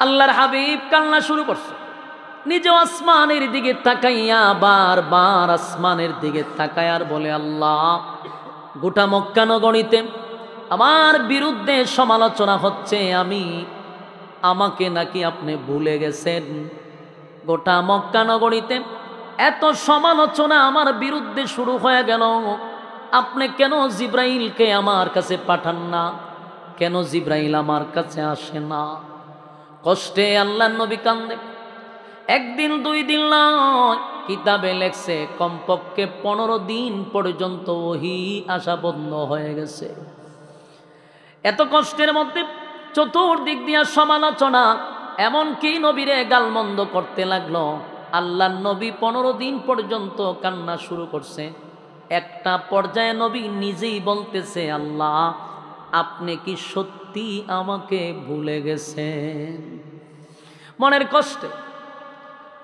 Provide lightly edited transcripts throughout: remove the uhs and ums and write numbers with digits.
আল্লাহর হাবিব কান্না শুরু করছে, নিজে আসমানের দিকে তাকাইয়া বারবার আসমানের দিকে তাকায় আর বলে, আল্লাহ, গোটা মক্কা নগরীতে আমার বিরুদ্ধে সমালোচনা হচ্ছে, আমাকে নাকি আপনি ভুলে গেছেন? গোটা মক্কা নগরীতে এত সমালোচনা আমার বিরুদ্ধে শুরু হয়ে গেল, আপনি কেন জিব্রাইলকে আমার কাছে পাঠান না? কেন জিব্রাইল আমার কাছে আসে না? কষ্টে আল্লাহর নবী কান্দে। একদিন দুই দিন নয়, কিতাবে লেখছে কমপক্ষে 15 দিন পর্যন্ত ওহী আসা বন্ধ হয়ে গেছে। এত কষ্টের মধ্যে চতুর্দিক দিয়া সমালোচনা, এমনকি নবীরে গালমন্দ করতে লাগলো। আল্লাহর নবী 15 দিন পর্যন্ত কান্না শুরু করছে। একটা পর্যায়ে নবী নিজেই বলতেছে, আল্লাহ, আপনি কি সত্যি আমাকে ভুলে গেছেন? মনের কষ্টে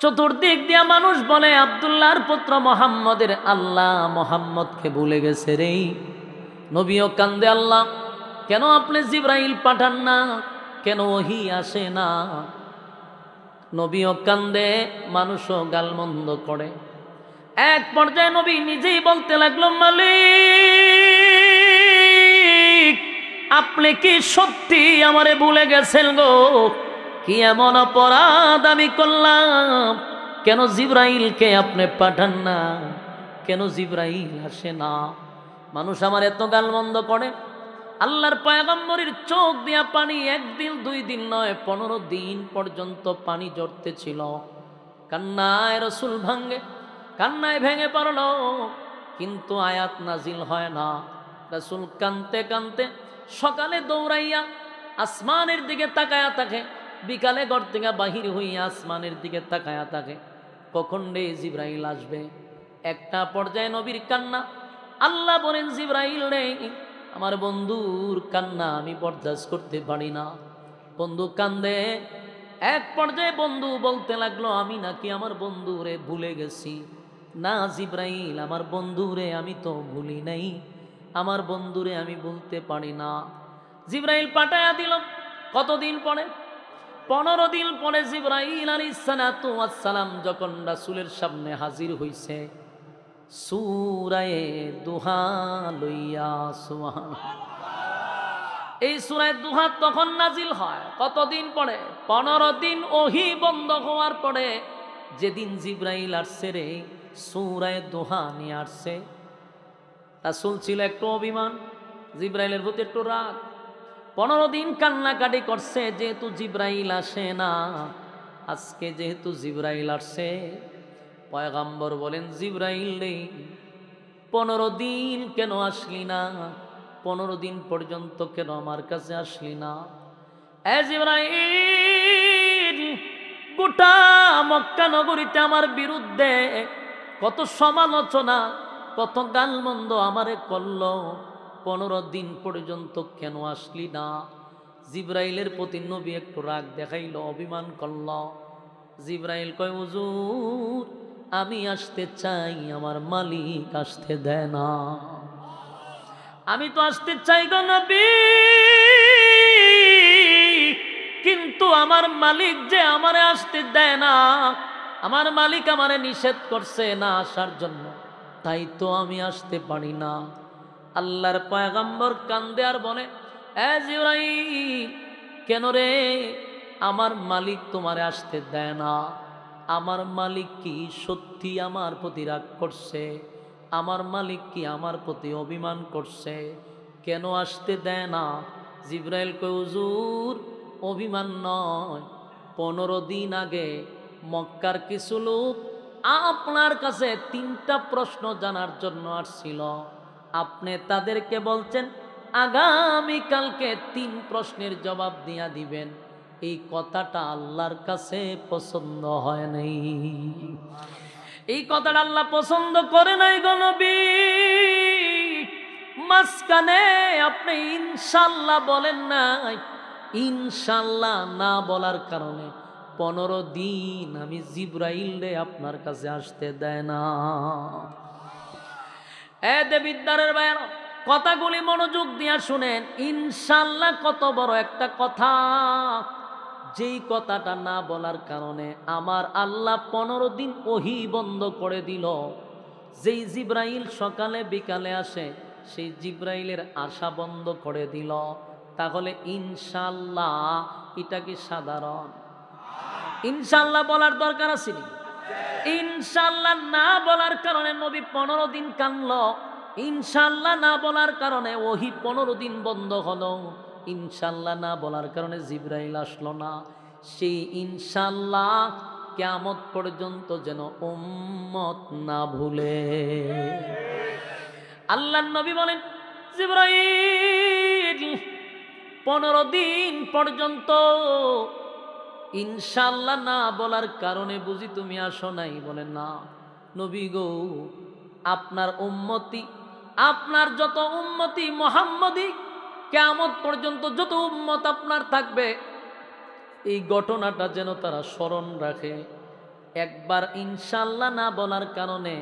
চতুর্দিক দিয়া মানুষ বলে, আব্দুল্লাহর পুত্র মোহাম্মদের আল্লাহ মোহাম্মদকে ভুলে গেছে রে। নবীও কান্দে, আল্লাহ, কেন আপনি জিব্রাইল পাঠান না? কেন ওহী আসে না? নবীও কান্দে, মানুষও গালমন্দ করে। এক পর্যায়ে নবী নিজেই বলতে লাগলো, মালিক, আপনি কি সত্যি আমারে ভুলে গেছেন গো? কি এমন অপরাধ আমি করলাম? কেন জিব্রাইলকে আপনি পাঠান না? কেন জিব্রাইল আসে না? মানুষ আমার এত গালমন্দ করে। আল্লাহর পয়গম্বরের চোখ দিয়া পানি একদিন দুই দিন নয়, 15 দিন পর্যন্ত পানি ঝরতেছিল। কান্নায় রাসূল কান্নায় ভেঙে পড়ল, কিন্তু আয়াত নাজিল হয় না। রাসূল কাঁদতে কাঁদতে সকালে দৌড়াইয়া আসমানের দিকে তাকায়া থাকে, বিকালে ঘর থেকে বাহির হইয়া আসমানের দিকে তাকায়া থাকে, কখন রে জিব্রাইল আসবে। একটা পর্যায়ে নবীর কান্না, আল্লাহ বলেন, জিব্রাইল রে, আমার বন্ধুর কান্না আমি বরদাস্ত করতে পারি না। বন্ধু কান্দে। এক পর্যায়ে বন্ধু বলতে লাগলো, আমি নাকি আমার বন্ধুরে ভুলে গেছি। না জিব্রাইল, আমার বন্ধুরে আমি তো ভুলি নাই, আমার বন্ধুরে আমি ভুলতে পারি না। জিব্রাইল পাঠায়া দিল। কতদিন পরে? 15 দিন পরে জিব্রাইল আলাইহিস সালাতু ওয়াস সালাম যখন রাসূলের সামনে হাজির হইছে, সূরা দুহা লইয়া, সুবহানাল্লাহ, এই সূরা দুহা তখন নাজিল হয়। কতদিন পরে? 15 দিন ওহী বন্ধ হওয়ার পরে যেদিন জিব্রাইল আসছে রে, সূরা দুহা নিয়ে আসছে। রাসূল ছিল একটু অভিমান, জিব্রাইলের প্রতি একটু রাগ। 15 দিন কান্নাকাটি করছে, যেহেতু জিব্রাইল আসে না। আজকে যেহেতু জিব্রাইল আসছে, পয়গম্বর বলেন, জিব্রাইল রে, 15 দিন কেন আসলি না? 15 দিন পর্যন্ত কেন আমার কাছে আসলি না? এ জিব্রাইল, গোটা মক্কা নগরীতে আমার বিরুদ্ধে কত সমালোচনা, কত গালমন্দ আমারে করলো, 15 দিন পর্যন্ত কেন আসলি না? জিব্রাইলের প্রতি নবী একটু রাগ দেখাইল, অভিমান করল। জিব্রাইল কয়, হুজুর, আমি আসতে চাই, আমার মালিক আসতে দেয় না। আমি তো আসতে চাই গো নবী, কিন্তু আমার মালিক যে আমারে আসতে দেয় না। আমার মালিক আমারে নিষেধ করছে না আসার জন্য, তাই তো আমি আসতে পারি না। আল্লাহর পয়গম্বর কান্দে আর বলে, এ জিব্রাইল, কেন রে? আমার মালিক তোমারে আসতে দেয় না? আমার মালিক কি সত্যি আমার প্রতি রাগ করছে? আমার মালিক কি আমার প্রতি অভিমান করছে? কেন আসতে দেয় না? জিব্রাইল কয়, হুজুর, অভিমান নয়, 15 দিন আগে মক্কার কিছু লোক আপনার কাছে 3টা প্রশ্ন জানার জন্য আসছিল। আপনি তাদেরকে বলছেন আগামীকালকে 3 প্রশ্নের জবাব দিয়া দিবেন। এই কথাটা আল্লাহর কাছে পছন্দ হয় নাই। এই কথাটা আল্লাহ পছন্দ করে নাই গো নবী। মাঝখানে আপনি ইনশাআল্লাহ বলেন নাই। ইনশাআল্লাহ না বলার কারণে 15 দিন আমি জিব্রাইল রে আপনার কাছে আসতে দেয় না। এ দেবিদ্বারের ভাইরা, কথাগুলি মনোযোগ দিয়া শুনেন। ইনশাআল্লাহ কত বড় একটা কথা। যেই কথাটা না বলার কারণে আমার আল্লাহ 15 দিন ওহী বন্ধ করে দিল। যেই জিব্রাইল সকালে বিকালে আসে সেই জিব্রাইলের আশা বন্ধ করে দিল। তাহলে ইনশাআল্লাহ এটা কি সাধারণ? ইনশাআল্লাহ বলার দরকার আছে নি? ইনশাআল্লাহ না বলার কারণে নবী 15 দিন কানল। ইনশাআল্লাহ না বলার কারণে ওহী 15 দিন বন্ধ হলো। ইনশাআল্লাহ না বলার কারণে জিব্রাইল আসলো না। সেই ইনশাআল্লাহ কিয়ামত পর্যন্ত যেন উম্মত না ভুলে। আল্লাহর নবী বলেন, জিব্রাইল 15 দিন পর্যন্ত ইনশাআল্লাহ না বলার কারণে বুঝি তুমি আসো নাই? বলে না নবী গো, আপনার উম্মতি, আপনার যত উম্মতি মুহাম্মদী কিয়ামত পর্যন্ত যত উম্মত আপনার থাকবে, এই ঘটনাটা যেন তারা স্মরণ রাখে। একবার ইনশাআল্লাহ না বলার কারণে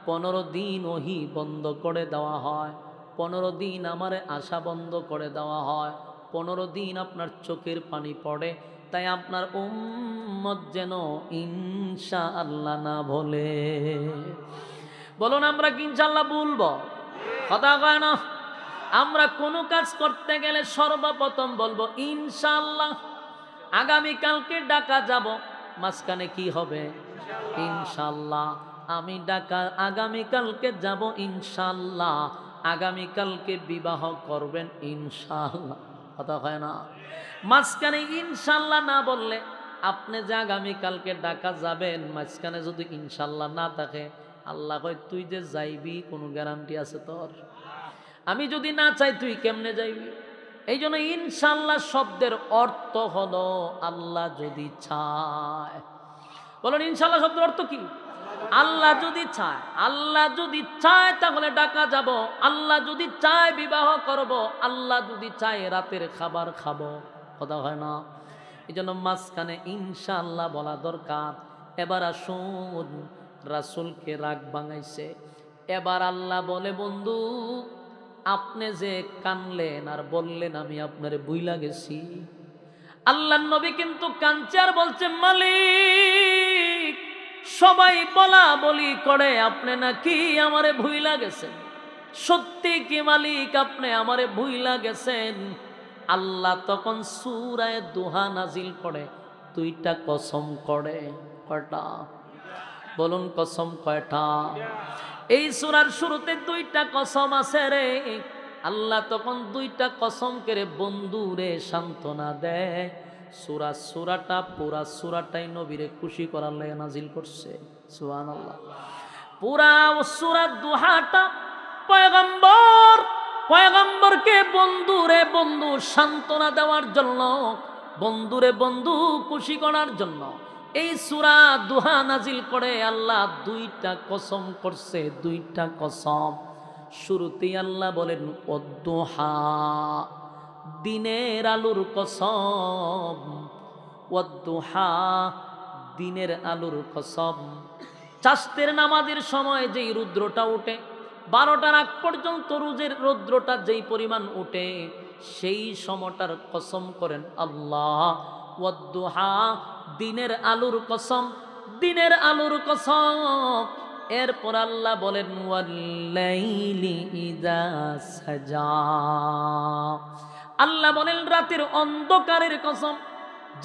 15 দিন ওহী বন্ধ করে দেওয়া হয়, 15 দিন আমারে আশা বন্ধ করে দেওয়া হয়, 15 দিন আপনার চোখের পানি পড়ে। তাই আপনার উম্মত যেন ইনশাআল্লাহ না বলে। বলুন আমরা কি ইনশাআল্লাহ বলবো? কথা কয় না? আমরা কোনো কাজ করতে গেলে সর্বপ্রথম বলবো ইনশাআল্লাহ। আগামীকালকে ঢাকা যাব, মাঝখানে কি হবে? ইনশাআল্লাহ। আমি ঢাকা আগামীকালকে যাব ইনশাআল্লাহ। আগামীকালকে বিবাহ করবেন ইনশাআল্লাহ। কথা হয় না? মাঝখানে ইনশাআল্লাহ না বললে, আপনি যে আগামীকালকে ঢাকা যাবেন মাঝখানে যদি ইনশাআল্লাহ না থাকে, আল্লাহ কয় তুই যে যাইবি কোনো গ্যারান্টি আছে তোর? আমি যদি না চাই তুই কেমনে যাইবি? এই জন্য ইনশাআল্লাহ শব্দের অর্থ হলো আল্লাহ যদি চায়। বলুন ইনশাআল্লাহ শব্দের অর্থ কি? আল্লাহ যদি চায়। আল্লাহ যদি চায় তাহলে ঢাকা যাব, আল্লাহ যদি চায় বিবাহ করব, আল্লাহ যদি চায় রাতের খাবার খাবো। কথা হয় না? এই জন্য মাঝখানে ইনশাআল্লাহ বলা দরকার। এবার আসুন, রাসূলকে রাগ ভাঙাইছে। এবার আল্লাহ বলে, বন্ধু আপনি যে কানলেন আর বললেন আমি আপনারে বুইলা গেছি, আল্লাহর নবী কিন্তু কাঁদছে আর বলছে, মালিক সবাই বলা বলি করে আপনি নাকি আমারে ভুইলা গেছেন। সত্যি কি মালিক আপনি আমারে ভুইলা গেছেন? আল্লাহ তখন সূরা দুহা নাজিল করে, 2টা কসম করে। কয়টা? বলুন কসম কয়টা? এই সূরার শুরুতে 2টা কসম আছে রে। আল্লাহ তখন 2টা কসম করে বন্ধুরে সান্ত্বনা দেয়। সূরাটা পুরা সূরাটাই নবীরে খুশি করার লাগে নাজিল করছে। সুবহানাল্লাহ। পুরা সূরা দুহাটা পয়গম্বরকে বন্ধু সান্ত্বনা দেওয়ার জন্য, বন্ধুরে বন্ধু খুশি করার জন্য এই সূরা দুহা নাজিল করে। আল্লাহ 2টা কসম করছে, 2টা কসম। শুরুতেই আল্লাহ বলেন ওয়াদ-দুহা, দিনের আলোর কসম। ওয়াদ-দুহা, দিনের আলোর কসম। চাষতের নামাজের সময় যেই রুদ্রটা উঠে, 12টার আগ পর্যন্ত রুদ্রটা যেই পরিমাণ উঠে, সেই সময়টার কসম করেন আল্লাহ। ওয়াদ-দুহা, দিনের আলোর কসম, দিনের আলোর কসম। এরপর আল্লাহ বলেন ওয়াল-লাইলি ইযা সাজা, আল্লাহ বলেন রাতের অন্ধকারের কসম।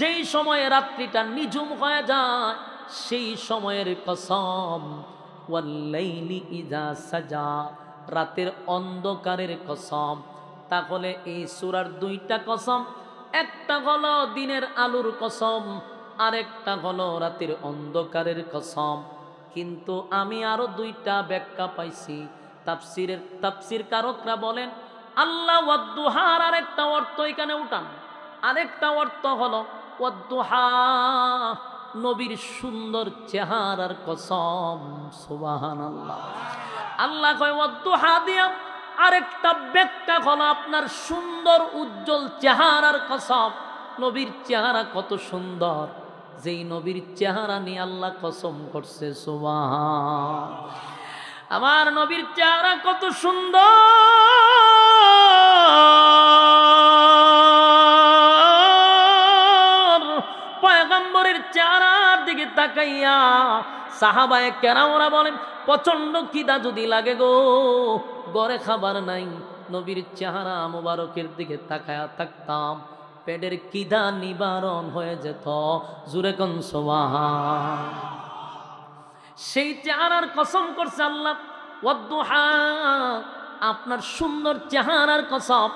যেই সময়ে রাত্রিটা নিঝুম হয়ে যায় সেই সময়ের কসম। ওয়াল-লাইলি ইযা সাজা, রাতের অন্ধকারের কসম। তাহলে এই সূরার 2টা কসম, একটা হলো দিনের আলোর কসম, আরেকটা হলো রাতের অন্ধকারের কসম। কিন্তু আমি আরো 2টা ব্যাখ্যা পাইছি। তাফসীর কারকরা বলেন আল্লাহ ওয়াদ-দুহার আরেকটা অর্থ এখানে উঠান। আরেকটা অর্থ হলো ওয়াদ-দুহা, নবীর সুন্দর চেহারার কসম। সুবহানাল্লাহ। আল্লাহ কয় ওয়াদ-দুহা দিয়া আরেকটা ব্যাখ্যা হলো আপনার সুন্দর উজ্জ্বল চেহারার কসম। নবীর চেহারা কত সুন্দর, যেই নবীর চেহারা নিয়ে আল্লাহ কসম করছে। সুবহান, আমার নবীর চেহারা কত সুন্দর। পয়গম্বরের চেহারার দিকে তাকাইয়া সাহাবায়ে কেরামরা বলেন প্রচন্ড খিদা যদি লাগে গো, ঘরে খাবার নাই, নবীর চেহারা মোবারকের দিকে তাকায়া থাকতাম, পেটের খিদা নিবারণ হয়ে যেত। জুরে কোন সুবহান। সেই চেহারার কসম করছে আল্লাহ, ওয়াদ্দুহা, আপনার সুন্দর চেহারার কসম,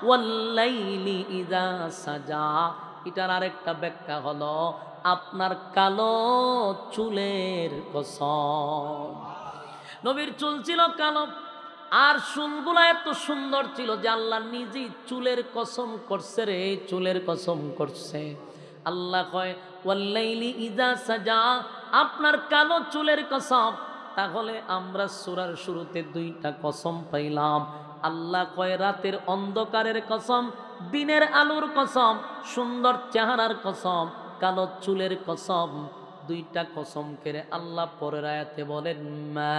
ওয়াল্লাইলি ইযা সাজা, এটার আরেকটা ব্যাখ্যা হলো আপনার কালো চুলের কসম। নবীর চুল ছিল কালো, আর চুলগুলা এত সুন্দর ছিল যে আল্লাহ নিজেই চুলের কসম করছে রে, চুলের কসম করছে। আল্লাহ কয় ওয়াল্লাইলি ইযা সাজা, আপনার কালো চুলের কসম। তাহলে আমরা সূরার শুরুতে দুইটা কসম পাইলাম। আল্লাহ কয় রাতের অন্ধকারের কসম, দিনের আলোর কসম, সুন্দর চেহারার কসম, কালো চুলের কসম। দুইটা কসম করে আল্লাহ পরের আয়াতে বলেন মা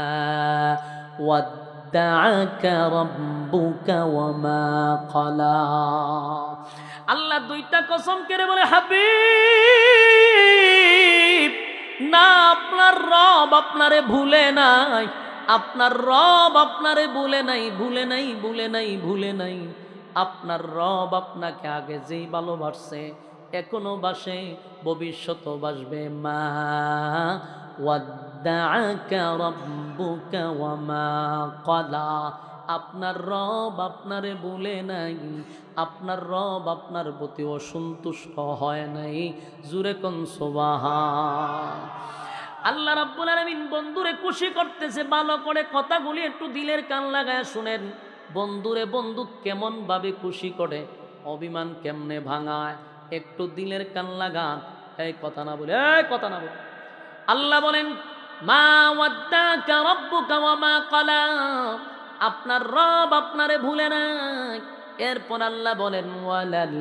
ওয়াদ্দাআকা রাব্বুকা ওয়া মা ক্বালা। আল্লাহ দুইটা কসম করে বলে হাবিব না, আপনার রব আপনারে ভুলে নাই, আপনার রব আপনারে ভুলে নাই, ভুলে নাই, ভুলে নাই, ভুলে নাই। আপনার রব আপনাকে আগে যেই ভালোবাসছে, এখনো বাসে, ভবিষ্যতও বাসবে। মা ওয়াদ্দাআকা রাব্বুকা ওয়া মা ক্বালা, আপনার রব আপনারে ভুলে নাই, আপনার রব আপনার প্রতি অসন্তুষ্ট হয় নাই। জুরে কোন সুবহান। আল্লাহ রাব্বুল আলামিন বন্ধুরে খুশি করতেছে, ভালো করে কথাগুলি একটু দিলের কান লাগায় শুনেন। বন্ধুরে বন্ধু কেমন ভাবে খুশি করে, অভিমান কেমনে ভাঙায়, একটু দিলের কান লাগান। এই কথা না বলে, এই কথা না বলে আল্লাহ বলেন মা ওয়াদ্দাকা রাব্বুকা ওয়া মা ক্বালা, আপনার রব আপনারে ভুলে নাই। এরপর আল্লাহ বলেন ওয়ালাল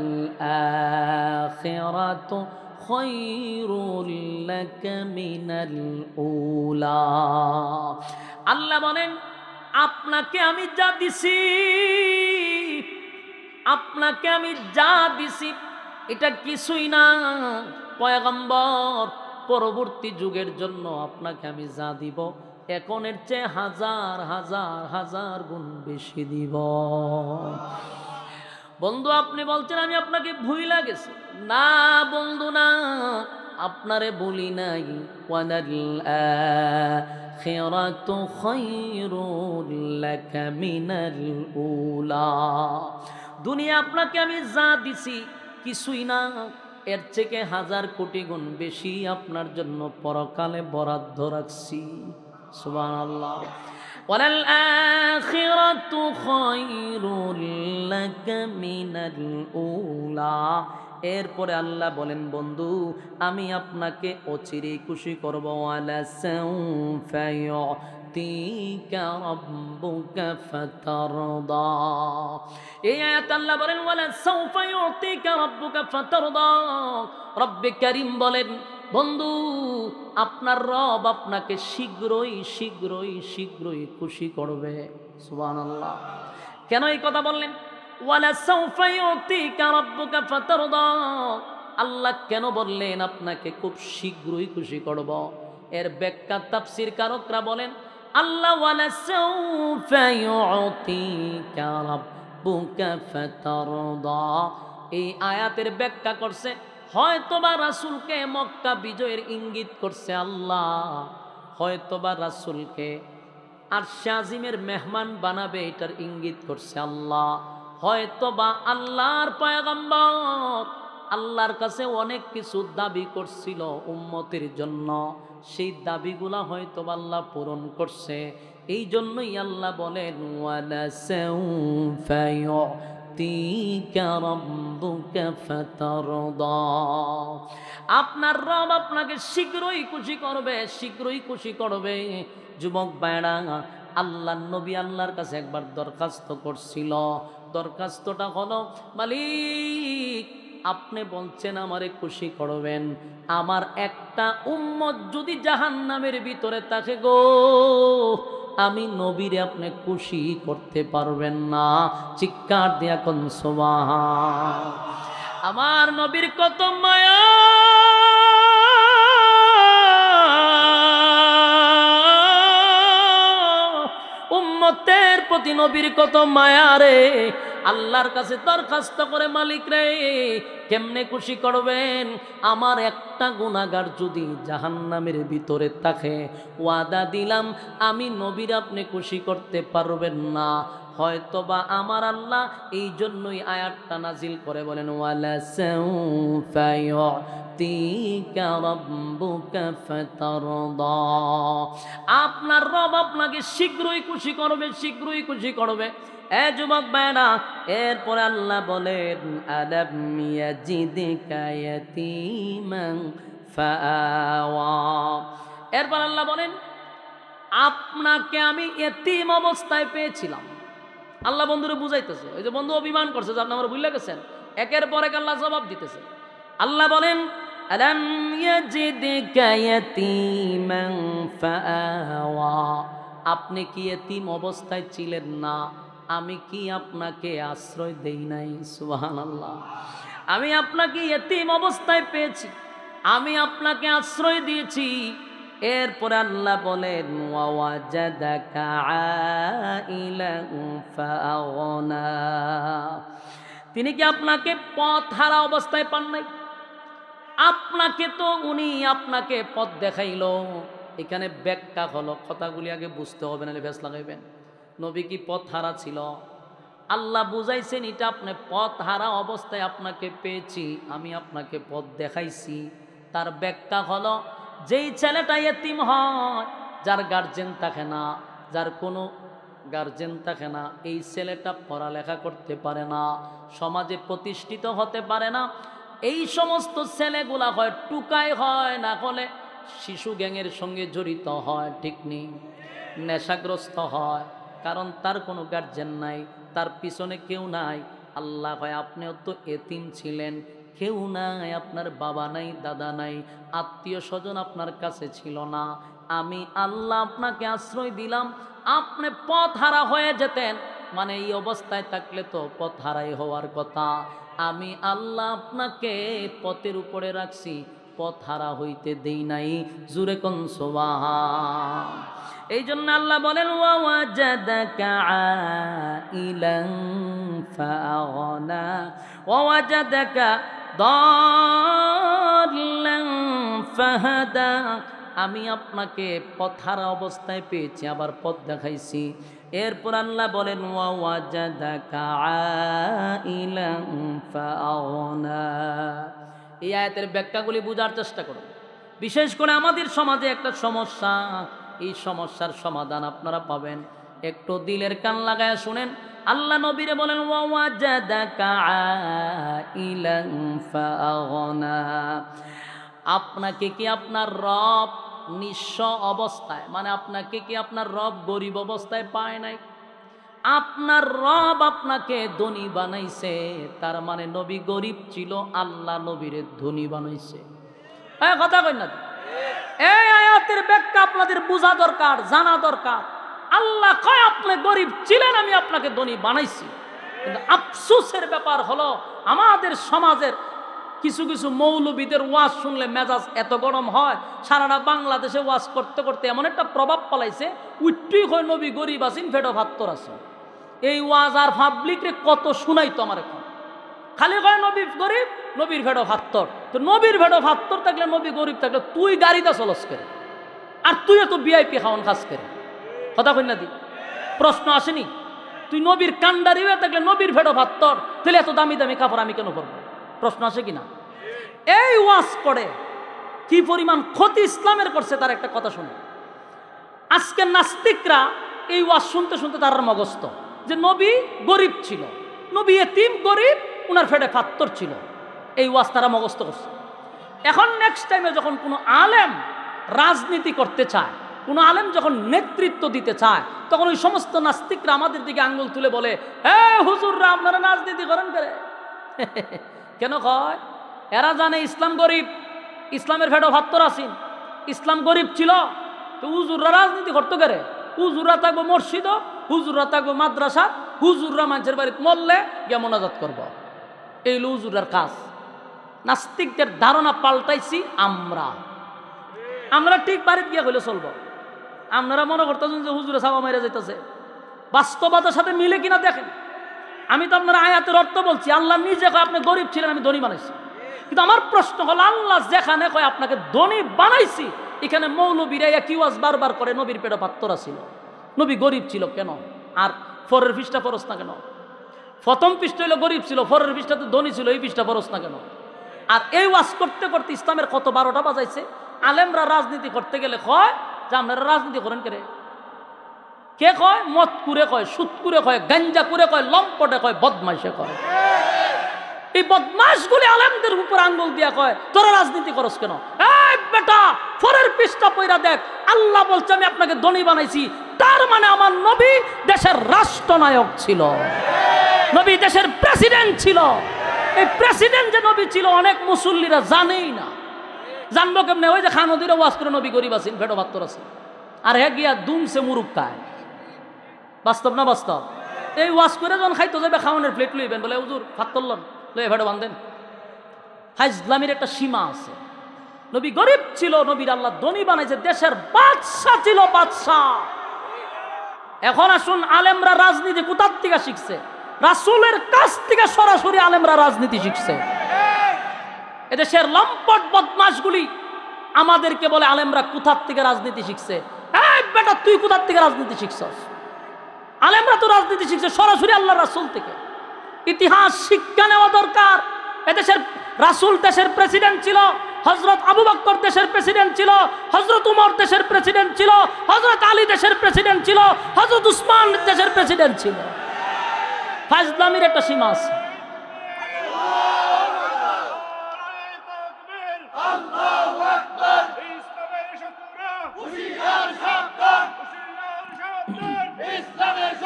আখিরাতু খায়রুল লাকা মিনাল উলা। আল্লাহ বলেন আপনাকে আমি যা দিছি, আপনাকে আমি যা দিছি এটা কিছুই না পয়গম্বর। পরবর্তী যুগের জন্য আপনাকে আমি যা দিব, এখনের চেয়ে হাজার হাজার হাজার গুণ বেশি দিব। বন্ধু আপনি বলছেন আমি আপনাকে ভুইলা গেছি। না বন্ধু না, আপনারে বলি নাই। ওয়ালাল আখিরাতু খায়রুল লাকা মিনাল উলা। দুনিয়া আপনাকে আমি যা দিছি কিছুই না, এর থেকে হাজার কোটি গুণ বেশি আপনার জন্য পরকালে বরাদ্দ রাখছি। সুবহানাল্লাহ। ওয়ালাল আখিরাতু খায়রুল লাকা মিনাল উলা। এরপরে আল্লাহ বলেন বন্ধু আমি আপনাকে অচিরেই খুশি করব। ওয়ালা সাউফা ইউতিকা রাব্বুকা ফাতারদা। এই আয়াত আল্লাহ বলেন ওয়ালা সাউফা ইউতিকা রাব্বুকা ফাতারদা। রব্বে কারীম বলেন বন্ধু আপনার রব আপনাকে শীঘ্রই শীঘ্রই শীঘ্রই খুশি করবে। সুবহানাল্লাহ। কেন এই কথা বললেন? ওয়ালা সাউফা ইউতিকা রাব্বুকা ফাতারদা। আল্লাহ কেন বললেন আপনাকে খুব শীঘ্রই খুশি করব? এর ব্যাখ্যা তাফসীর কারকরা বলেন আল্লাহ ওয়ালা সাউফা ইউতিকা রাব্বুকা ফাতারদা, এই আয়াতের ব্যাখ্যা করছে হয়তোবা রাসূলকে মক্কা বিজয়ের ইঙ্গিত করছে আল্লাহ, হয়তোবা রাসূলকে আরশে আজিমের মেহমান বানাবে এটার ইঙ্গিত করছে আল্লাহ, হয়তোবা আল্লাহর পয়গম্বর আল্লাহর কাছে অনেক কিছু দাবি করছিল উম্মতের জন্য, সেই দাবিগুলা হয়তোবা আল্লাহ পূরণ করছে। এই জন্যই আল্লাহ বলেন ওয়ালা সাউফা ইউতিকা রাব্বুকা ফাতারদা। আপনার রব আপনাকে শীঘ্রই খুশি করবে, শীঘ্রই খুশি করবে। যুবক ভাইরা আল্লাহর নবী আল্লাহর কাছে একবার দরখাস্ত করছিল। দরখাস্তটা হলো মালিক আপনি বলছেন আমারে খুশি করবেন, আমার একটা উম্মত যদি জাহান্নামের ভিতরে থাকে গো, আমি নবীরে আপনি খুশি করতে পারবেন না। চিৎকার দিয়া কোন সুবহান। আমার নবীর কত মায়া প্রতি নবীর কত মায়া রে। আল্লাহর কাছে দরখাস্ত করে, মালিক রে কেমনে খুশি করবেন? আমার একটা গুনাহগার যদি জাহান্নামের ভিতরে থাকে, ওয়াদা দিলাম আমি নবীর আপনি খুশি করতে পারবেন না। হয়তোবা আমার আল্লাহ এই জন্যই আয়াতটা নাজিল করে বলেন, ওয়ালা সাউফা ইউতিকা রাব্বুকা ফাতারদা। আপনার রব আপনাকে শীঘ্রই খুশি করবে, শীঘ্রই খুশি করবে। এ যুবক ভাইরা, এরপরে আল্লাহ বলেন, আলাম ইয়াজিদকা ইয়াতীমান ফাআওয়া। এরপর আল্লাহ বলেন, আপনাকে আমি এতিম অবস্থায় পেয়েছিলাম। আল্লাহ বন্ধুরে বুঝাইতেছে। ওই যে বন্ধু অভিমান করছে যে আপনি আমার ভুলে গেছেন, একের পর এক আল্লাহ জবাব দিতেছে। আল্লাহ বলেন, আলাম ইয়াজিদকা ইয়াতীমান ফাআওয়া। আপনি কি এতিম অবস্থায় ছিলেন না? আমি কি আপনাকে আশ্রয় দেই নাই? সুবহানাল্লাহ। আমি আপনাকে এতিম অবস্থায় পেয়েছি, আমি আপনাকে আশ্রয় দিয়েছি। এরপরে আল্লাহ বলেন, ওয়াওয়াজাদাকা আইলান ফাআগনা। তিনি কি আপনাকে পথ হারা অবস্থায় পান নাই? আপনাকে তো উনি আপনাকে পথ দেখাইল। এখানে ব্যাখ্যা হলো, কথাগুলি আগে বুঝতে হবে, নাহলে ভেস লাগাইবেন। নবী কি পথ হারা ছিল? আল্লাহ বুঝাইছেন, এটা আপনি পথ হারা অবস্থায় আপনাকে পেয়েছি, আমি আপনাকে পথ দেখাইছি। তার ব্যাখ্যা হলো, যেই ছেলেটা এতিম হয়, যার গার্জেন থাকে না, যার কোনো গার্জেন থাকে না, এই ছেলেটা পড়ালেখা করতে পারে না, সমাজে প্রতিষ্ঠিত হতে পারে না। এই সমস্ত ছেলেগুলা হয় টুকাই হয়, না হলে শিশু গ্যাংয়ের সঙ্গে জড়িত হয়, ঠিক নেই, নেশাগ্রস্ত হয়, কারণ তার কোনো গার্জেন নাই, তার পিছনে কেউ নাই। আল্লাহ হয়, আপনিও তো এতিম ছিলেন, কেউ নাই, আপনার বাবা নাই, দাদা নাই, আত্মীয় স্বজন আপনার কাছে ছিল না। আমি আল্লাহ আপনাকে আশ্রয় দিলাম, আপনি পথ হারা হয়ে যেতেন, মানে এই অবস্থায় থাকলে তো পথ হারাই হওয়ার কথা। আমি আল্লাহ আপনাকে পথের উপরে রাখছি, পথ হারা হইতে দেই নাই। জুরে কোন সুবহান। এই জন্য আল্লাহ বলেন, ওয়াওয়াজাদাকা আইলান ফাআগনা ওয়াওয়াজাদাকা দাল্লান ফাহাদা। আমি আপনাকে পথ হারা অবস্থায় পেয়েছি, আবার পথ দেখাইছি। এরপর আল্লাহ বলেন, ওয়াওয়াজাদাকা আইলান ফাআগনা। এই আয়াতের ব্যাখ্যাগুলি বোঝার চেষ্টা করুন। বিশেষ করে আমাদের সমাজে একটা সমস্যা, এই সমস্যার সমাধান আপনারা পাবেন, একটু দিলের কান লাগায় শুনেন। আল্লাহ নবীরে বলেন, ওয়াওয়াজাদাকা আইলান ফাআগনা। আপনাকে কি আপনার রব নিঃস্ব অবস্থায়, মানে আপনাকে কি আপনার রব গরিব অবস্থায় পায় নাই? আপনার রব আপনাকে ধনী বানাইছে, তার মানে নবী গরিব ছিল, আল্লাহ নবীরে ধনী বানাইছে। কথা কই না? এই আয়াতের ব্যাখ্যা আপনাদের বোঝা দরকার, জানা দরকার। আল্লাহ কয় আপনি গরিব ছিলেন, আমি আপনাকে ধনী বানাইছি। কিন্তু আফসোসের ব্যাপার হলো, আমাদের সমাজের কিছু কিছু মৌলবীদের ওয়াজ শুনলে মেজাজ এত গরম হয়, সারাটা বাংলাদেশে ওয়াজ করতে করতে এমন একটা প্রভাব পালাইছে, উইট্টুই হয় নবী গরিব আছেন, ফেডো ভাত্তর আছে। এই ওয়াজ আর পাবলিকরে কত শুনাইতো আমার এখন, খালি কয় নবী গরিব, নবীর ভেড়ো ভাত্তর। তো নবীর ভেড়ো ভাত্তর থাকলে, নবী গরিব থাকলে তুই গাড়িতে চলস করে, আর তুই এত ভিআইপি খাওয়ান খাস করে। কথা কই না দি? প্রশ্ন আসেনি? তুই নবীর কান্ডারি হয়ে থাকলে, নবীর ভেড়ো ভাত্তর, তাহলে এত দামি দামি কাপড় আমি কেন পরবো? প্রশ্ন আসে কিনা? এই ওয়াজ করে কি পরিমাণ ক্ষতি ইসলামের করছে তার একটা কথা শুনে। আজকে নাস্তিকরা এই ওয়াজ শুনতে শুনতে তার মগস্ত যে নবী গরিব ছিল, নবী এতিম গরিব, উনার ফেটে ফাত্তর ছিল, এই ওয়াজ তারা মগস্ত করছে। এখন নেক্সট টাইমে যখন কোনো আলেম রাজনীতি করতে চায়, কোনো আলেম যখন নেতৃত্ব দিতে চায়, তখন ওই সমস্ত নাস্তিকরা আমাদের দিকে আঙ্গুল তুলে বলে, হে হুজুররা আপনারা রাজনীতি করেন করে। কেন কয়? এরা জানে ইসলাম গরিব, ইসলামের ফেটো ভাত্তর আসিন, ইসলাম গরিব ছিল, তো হুজুররা রাজনীতি করতে করে। হুজুররা থাকবো মসজিদ, হুজুররা থাকবো মাদ্রাসা, হুজুররা মানুষের বাড়িতে মরলে গিয়ে মোনাজাত করব, এই হলো হুজুরের কাজ। নাস্তিকদের ধারণা পাল্টাইছি আমরা। আমরা ঠিক বাড়িতে গিয়ে হইলে চলবো। আপনারা মনে করতেছেন যে হুজুরে সাবা মাইরা যাইতেছে, বাস্তবতার সাথে মিলে কিনা দেখেন। আমি তো আপনার আয়াতের অর্থ বলছি, আল্লাহ নিজে কয় আপনি গরিব ছিলেন, আমি ধনী বানাইছি। কিন্তু আমার প্রশ্ন হলো, আল্লাহ যেখানে কয় আপনাকে ধনী বানাইছি, এখানে মৌলবীরা কি ওয়াজ বারবার করে নবীর পেটে পাত্তরা ছিল, নবী গরিব ছিল কেন? আর ফরের পৃষ্ঠা ফরস না কেন? প্রথম পৃষ্ঠা হলো গরিব ছিল, ফরের পৃষ্ঠাতে ধনী ছিল, এই পৃষ্ঠা ফরস না কেন? আর এই ওয়াজ করতে করতে ইসলামের কত 12টা বাজাইছে। আলেমরা রাজনীতি করতে গেলে কয় যে আপনারা রাজনীতি করেন কে? কে কয়? মদ কুরে কয়, সুদ কুরে কয়, গাঞ্জা কুরে কয়, লম্পটে কয়, বদমাইশে কয়। এই বদমাইশগুলি আলেমদের উপর আঙ্গুল দিয়া কয় তোরা রাজনীতি করস কেন? এই বেটা, ফরের পৃষ্ঠা পয়রা দেখ, আল্লাহ বলছে আমি আপনাকে ধনী বানাইছি। তার মানে আমার নবী দেশের রাষ্ট্রনায়ক ছিল, নবী দেশের প্রেসিডেন্ট ছিল। এই প্রেসিডেন্ট যে নবী ছিল অনেক মুসল্লিরা জানেই না। জানবো কেমনে? ওই যে খানদিরা ওয়াজ করে নবী গরিব আছেন, ফেটো বাত্তর আছে, আর হ্যাঁ গিয়া দুমসে মুরুক খায়। বাস্তব না বাস্তব? এই ওয়াজ করে যখন খাইতে যাবে খাওয়ানোর প্লেট লইবেন, বলে হুজুর ভাত তুললেন, লয়ে ফেটো বান্ধেন। হাইজলামির একটা সীমা আছে। নবী গরিব ছিল, নবীর আল্লাহ ধনী বানাইছে, দেশের বাদশা ছিল, বাদশা। এখন আসুন, আলেমরা রাজনীতি কোথার থেকে শিখছে? রাসূলের কাছ থেকে সরাসরি আলেমরা রাজনীতি শিখছে। এদেশের লম্পট বদমাশগুলি আমাদেরকে বলে আলেমরা কোথার থেকে রাজনীতি শিখছে। এই বেটা, তুই কোথার থেকে রাজনীতি শিখছস? আলেমরা তো রাজনীতি শিখছে সরাসরি আল্লাহ রাসূল থেকে। ইতিহাস শিক্ষা নেওয়া দরকার। এদেশের রাসূল দেশের প্রেসিডেন্ট ছিল, হযরত আবু বকর দেশের প্রেসিডেন্ট ছিল, হযরত উমর দেশের প্রেসিডেন্ট ছিল, হযরত আলী দেশের প্রেসিডেন্ট ছিল, হযরত উসমান দেশের প্রেসিডেন্ট ছিল। ফাজলামির একটা সীমা আছে।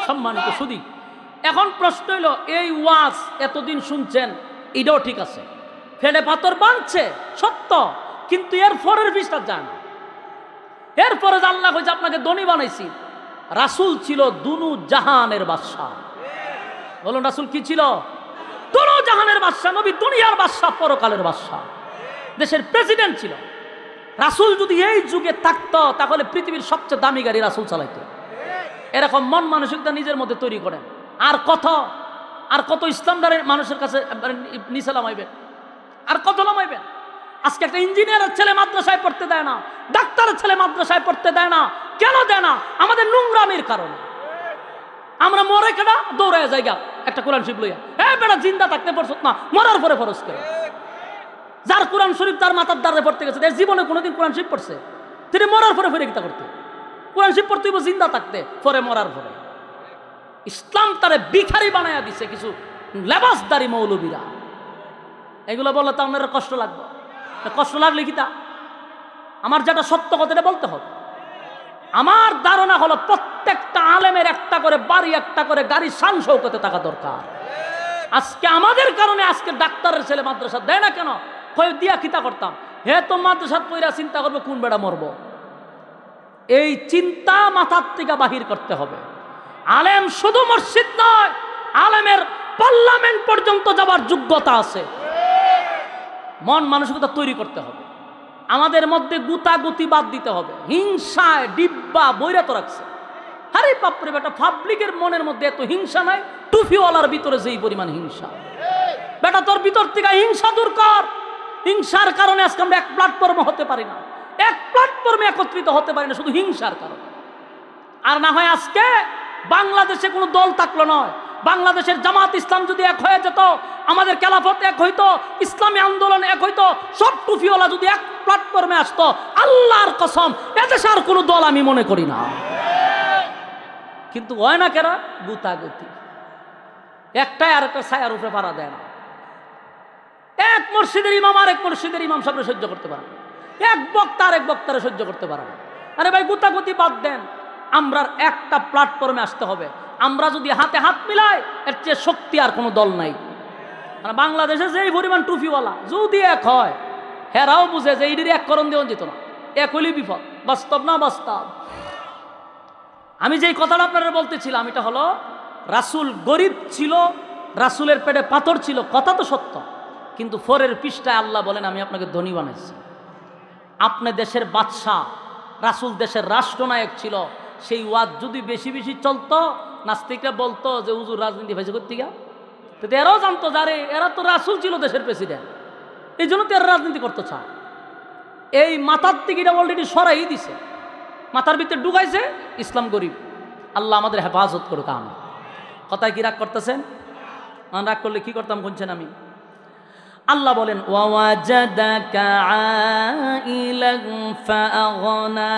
সম্মানিত সুধী, এখন প্রশ্ন হইল, এই ওয়াজ এতদিন শুনছেন, এটাও ঠিক আছে, ফেলে পাথর বাঁধছে সত্য, কিন্তু এর পরের পৃষ্ঠা যান। এরপরে আল্লাহ কইছে আপনাকে ধনী বানাইছি। রাসূল ছিল দুনু জাহানের বাদশা। বলুন, রাসূল কি ছিল? দুনু জাহানের বাদশা। নবী দুনিয়ার বাদশা, পরকালের বাদশা, দেশের প্রেসিডেন্ট ছিল। রাসূল যদি এই যুগে থাকতো, তাহলে পৃথিবীর সবচেয়ে দামি গাড়ি রাসূল চালাইতো। এরকম মন মানসিকতা নিজের মধ্যে তৈরি করেন। আর কত ইসলামদারের মানুষের কাছে নিচে নামাইবেন, আর কত নামাইবেন? আজকে একটা ইঞ্জিনিয়ারের ছেলে মাদ্রাসায় পড়তে দেয় না, ডাক্তারের ছেলে মাদ্রাসায় পড়তে দেয় না। কেন দেয় না? আমাদের নোংরামির কারণে। আমরা মরে কেনা দৌড়ায় জায়গা একটা কোরআন শরীফ লইয়া, বেটা জিন্দা থাকতে পড়ছত না, মরার পরে ফরজ করে। যার কোরআন শরীফ তার মাথার দ্বারে পড়তে গেছে, জীবনে কোনোদিন কোরআন শরীফ পড়ছে? তিনি মরার পরে ফিরে গীতা করতে। কোরআন শরীফ পড়তে জিন্দা থাকতে, পরে মরার পরে। ইসলাম তারে ভিখারি বানায়া দিছে কিছু লেবাসদারি মৌলবীরা। এগুলো বললে তো আপনার কষ্ট লাগবে। কষ্ট লাগলে কি তা? আমার যেটা সত্য কথাটা বলতে হবে। আমার ধারণা হলো প্রত্যেকটা আলেমের একটা করে বাড়ি, একটা করে গাড়ি, শান শৌকতে থাকা দরকার। আজকে আমাদের কারণে আজকে ডাক্তারের ছেলে মাদ্রাসা দেয় না কেন? কই দিয়া কিতা করতাম, হে তো মাদ্রাসা কইরা চিন্তা করবো কোন বেড়া মরবো। এই চিন্তা মাথার থেকে বাহির করতে হবে। আলেম শুধু মসজিদ নয়, আলেমের পার্লামেন্ট পর্যন্ত যাবার যোগ্যতা আছে। মন মানসিকতা তৈরি করতে হবে। আমাদের মধ্যে গুতাগুতি বাদ দিতে হবে। হিংসায় ডিব্বা বৈরাত রাখছে। আরে বাপরে বেটা, পাবলিকের মনের মধ্যে এত হিংসা নাই, টুফিওয়ালার ভিতরে যেই পরিমাণ হিংসা। বেটা, তোর ভিতর থেকে হিংসা দূর কর। হিংসার কারণে আজকে আমরা এক প্ল্যাটফর্মে হতে পারি না, এক প্ল্যাটফর্মে একত্রিত হতে পারি না, শুধু হিংসার কারণে। আর না হয় আজকে বাংলাদেশে কোনো দল থাকলো নয়, বাংলাদেশের জামাত ইসলাম যদি এক হয়ে যেত, আমাদের খেলাফত এক হইতো, ইসলামী আন্দোলন এক হইতো, সব টুফিওয়ালা যদি এক প্ল্যাটফর্মে আসতো, আল্লাহর কসম এদেশে আর কোনো দল আমি মনে করি না। কিন্তু হয় না কেন? গুতাগুতি। একটাই আর একটা ছায়ার উপরে পাড়া দেয় না। এক মসজিদের ইমাম আর এক মসজিদের ইমাম সামনে সহ্য করতে পারে না, এক বক্তা আর এক বক্তারে সহ্য করতে পারে না। আরে ভাই, গুতাগুতি বাদ দেন, আমরা একটা প্ল্যাটফর্মে আসতে হবে। আমরা যদি হাতে হাত মিলাই, এর চেয়ে শক্তি আর কোনো দল নাই। আর বাংলাদেশে যেই পরিমাণ টুফিওয়ালা যদি এক হয়, হেরাও বুঝে যে এইটির এক করণ দেওয়া যেত না, এক হইলেই বিপদ। বাস্তব না বাস্তব? আমি যেই কথাটা আপনারা বলতেছিলাম, এটা হলো রাসূল গরিব ছিল, রাসূলের পেটে পাথর ছিল, কথা তো সত্য। কিন্তু ফরের পৃষ্ঠায় আল্লাহ বলেন আমি আপনাকে ধনী বানাইছি। আপনি দেশের বাদশা, রাসূল দেশের রাষ্ট্রনায়ক ছিল। সেই ওয়াজ যদি বেশি বেশি চলতো, নাস্তিকরা বলতো যে হুজুর রাজনীতি পাইছে করতে গিয়া, তো এরাও জানতো যারে এরা তো রাসূল ছিল দেশের প্রেসিডেন্ট, এই জন্য তো এরা রাজনীতি করতে চায়। এই মাথার থেকে এটা অলরেডি সরাই দিছে, মাথার ভিতরে ঢুকাইছে ইসলাম গরিব। আল্লাহ আমাদের হেফাজত করুক। আমি কথায় কি রাগ করতেছেন? রাগ করলে কি করতাম শুনছেন আমি? আল্লাহ বলেন ওয়াওয়াজাদাকা আইলান ফাআগনা,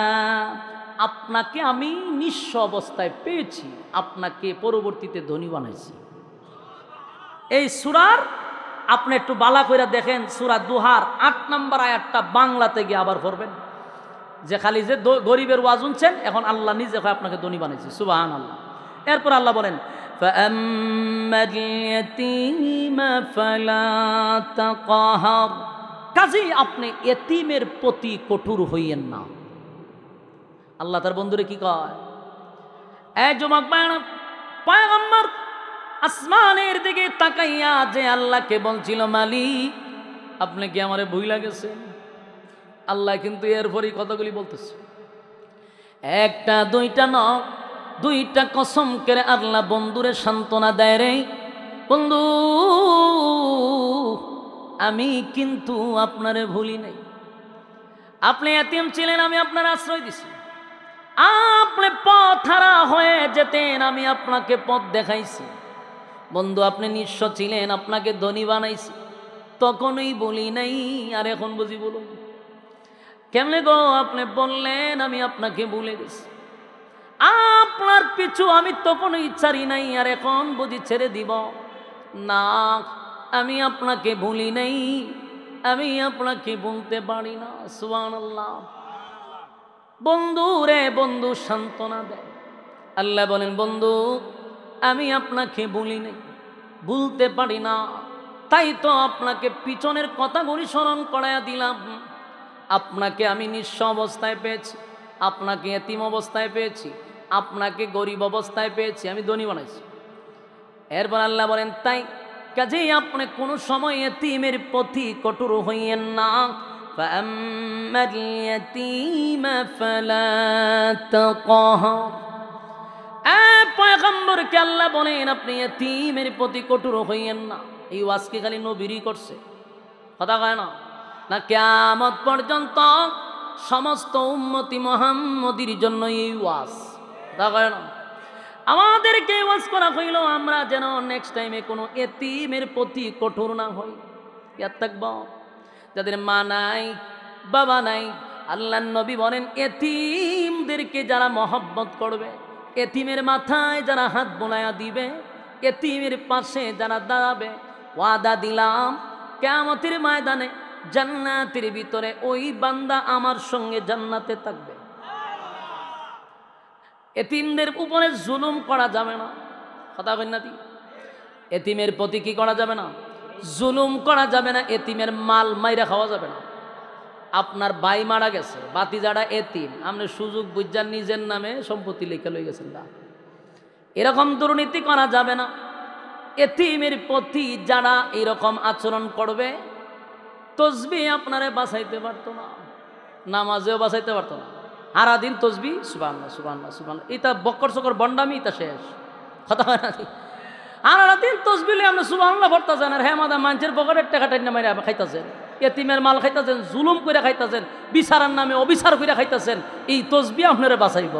আপনাকে আমি নিঃস্ব অবস্থায় পেয়েছি, আপনাকে পরবর্তীতে ধনী বানাইছি। এই সূরার আপনি একটু বালা কইরা দেখেন, সূরা দুহার ৮ নম্বর আয়াতটা বাংলাতে গিয়ে আবার পড়বেন, যে খালি যে গরিবের ওয়াজ শুনছেন, এখন আল্লাহ নিজে আপনাকে ধনী বানাইছে। সুবহানাল্লাহ। এরপর আল্লাহ বলেন ফাআম্মাল ইয়াতীমা ফালা তাকহার, কাজেই আপনি এতিমের প্রতি কঠোর হইয়েন না। আল্লাহ তার বন্ধুরে কি কয়? এই যুবক পয়গম্বর আসমানের দিকে তাকাইয়া যে আল্লাহকে বলছিল, মালিক আপনি কি আমারে ভুইলা গেছেন? আল্লাহ কিন্তু এরপরই কতগুলি বলতেছে, একটা দুইটা ন, দুইটা কসম করে আল্লাহ বন্ধুরে সান্ত্বনা দেয়, রে বন্ধু আমি কিন্তু আপনারে ভুলি নাই। আপনি এতিম ছিলেন, আমি আপনার আশ্রয় দিছি। আপনি পথ হারা হয়ে যেতেন, আমি আপনাকে পথ দেখাইছি। বন্ধু আপনি নিঃস্ব ছিলেন, আপনাকে ধনী বানাইছি, তখনই বলি নাই, আর এখন বুঝি বলুন কেমনে গো? আপনি বললেন আমি আপনাকে ভুলে গেছি, আপনার পিছু আমি তখনই ছাড়ি নাই, আর এখন বুঝি ছেড়ে দিব না। আমি আপনাকে ভুলি নাই, আমি আপনাকে বলতে পারি না। সুবহানাল্লাহ। বন্ধু রে বন্ধু সান্ত্বনা দেয়। আল্লাহ বলেন বন্ধু আমি আপনাকে ভুলি নাই, ভুলতে পারি না, তাই তো আপনাকে পিছনের কথাগুলি স্মরণ করাইয়া দিলাম। আপনাকে আমি নিঃস্ব অবস্থায় পেয়েছি, আপনাকে এতিম অবস্থায় পেয়েছি, আপনাকে গরিব অবস্থায় পেয়েছি, আমি ধনী বানাইছি। এরপর আল্লাহ বলেন তাই কাজেই আপনি কোনো সময় এতিমের প্রতি কঠোর হইয়েন না। ফাআম্মাল ইয়াতীমা ফালা তাকহার, পয়গম্বরকে আল্লাহ বলেন আপনি এতিমের প্রতি কঠোর হইয়েন না। এই ওয়াজকে খালি নবীরই করছে, কথা কয় না, না কিয়ামত পর্যন্ত সমস্ত উম্মতি মুহাম্মদীর জন্য এই ওয়াজ, কথা কয় না। আমাদেরকে ওয়াজ করা হইল আমরা যেন নেক্সট টাইমে কোনো এতিমের প্রতি কঠোর না হই। ইয়াদ থাকবো যাদের মা নাই বাবা নাই, আল্লাহর নবী বলেন এতিমদেরকে যারা মহব্বত করবে, এতিমের মাথায় যারা হাত বোলায়া দিবে, এতিমের পাশে যারা দাঁড়াবে, ওয়াদা দিলাম কিয়ামতের ময়দানে জান্নাতের ভিতরে ওই বান্দা আমার সঙ্গে জান্নাতে থাকবে। এতিমদের উপরে জুলুম করা যাবে না, কথা কই না? এতিমের প্রতি কি করা যাবে না? জুলুম করা যাবে না। এতিমের মাল মাইরা খাওয়া যাবে না। আপনার ভাই মারা গেছে, বাতিজাটা এতিম, আপনি সুযোগ বুঝার নিজের নামে সম্পত্তি লিখে লই গেছেন না, এরকম দুর্নীতি করা যাবে না। এতিমের প্রতি যারা এরকম আচরণ করবে, তসবিহ আপনারে বাঁচাইতে পারতো না, নামাজেও বাঁচাইতে পারতো না। সারাদিন তসবিহ সুবহানাল্লাহ সুবহানাল্লাহ সুবহানাল্লাহ, এটা বক্কর চক্কর বন্ডামি, এটা শেষ, কথা হয় না? সারাদিন তসবিহ আপনি সুবহানাল্লাহ পড়তেছেন, আর হেমাদা মানুষের পকেটের টাকা টাইনা মাইরা খাইতেছেন, এতিমের মাল খাইতেছেন, জুলুম করে খাইতেছেন, বিচারের নামে অবিচার করে খাইতেছেন। এই তসবিহ আপনারে বাঁচাইব?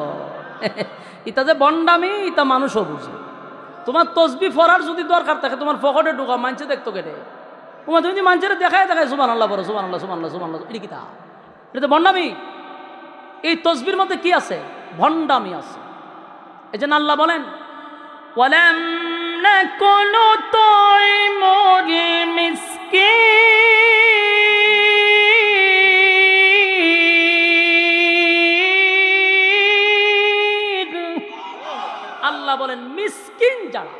এটা যে বন্ডামি, এটা মানুষও বুঝে। তোমার তসবিহ পড়ার যদি দরকার থাকে, তোমার পকেটে ঢুকা, মানুষে দেখতো কেটে, তোমার তুমি মানুষের দেখায় দেখায় সুবহানাল্লাহ পড়ো, সুবহানাল্লাহ সুবহানাল্লাহ সুবহানাল্লাহ, এটা কি তা? এটা তো বন্ডামি। এই তসবির মধ্যে কি আছে? ভণ্ডামি আছে। এই জন্য আল্লাহ বলেন ওয়ালাম নাকুনু তুইমুল মিসকিন। আল্লাহ বলেন মিসকিন যারা,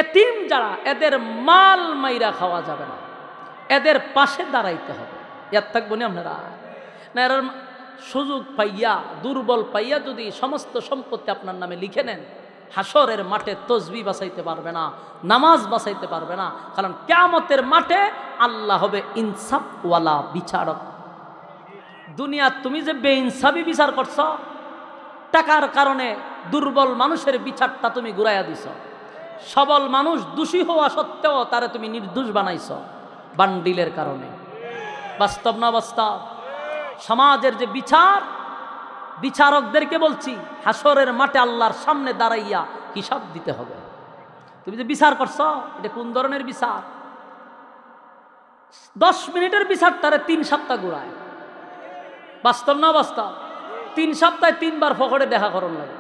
এতিম যারা, এদের মাল মাইরা খাওয়া যাবে না, এদের পাশে দাঁড়াইতে হবে। ইয়াদ থাকবো না আপনারা? না এর সুযোগ পাইয়া, দুর্বল পাইয়া যদি সমস্ত সম্পত্তি আপনার নামে লিখে নেন, হাসরের মাঠে তসবিহ বাঁচাইতে পারবে না, নামাজ বাঁচাইতে পারবে না। কারণ কিয়ামতের মাঠে আল্লাহ হবে ইনসাফওয়ালা বিচারক। দুনিয়া তুমি যে বেইনসাফি বিচার করছো, টাকার কারণে দুর্বল মানুষের বিচারটা তুমি ঘুরাইয়া দিছ, সবল মানুষ দোষী হওয়া সত্ত্বেও তারে তুমি নির্দোষ বানাইছ বান্ডিলের কারণে। বাস্তব না বাস্তব? সমাজের যে বিচার, বিচারকদেরকে বলছি হাসরের মাঠে আল্লাহর সামনে দাঁড়াইয়া হিসাব দিতে হবে। তুমি যে বিচার করছো এটা কোন ধরনের বিচার? 10 মিনিটের বিচার তারে 3 সপ্তাহ ঘুরায়। বাস্তব না বাস্তব? 3 সপ্তাহে 3 বার ফকরে দেখা করন লাগে।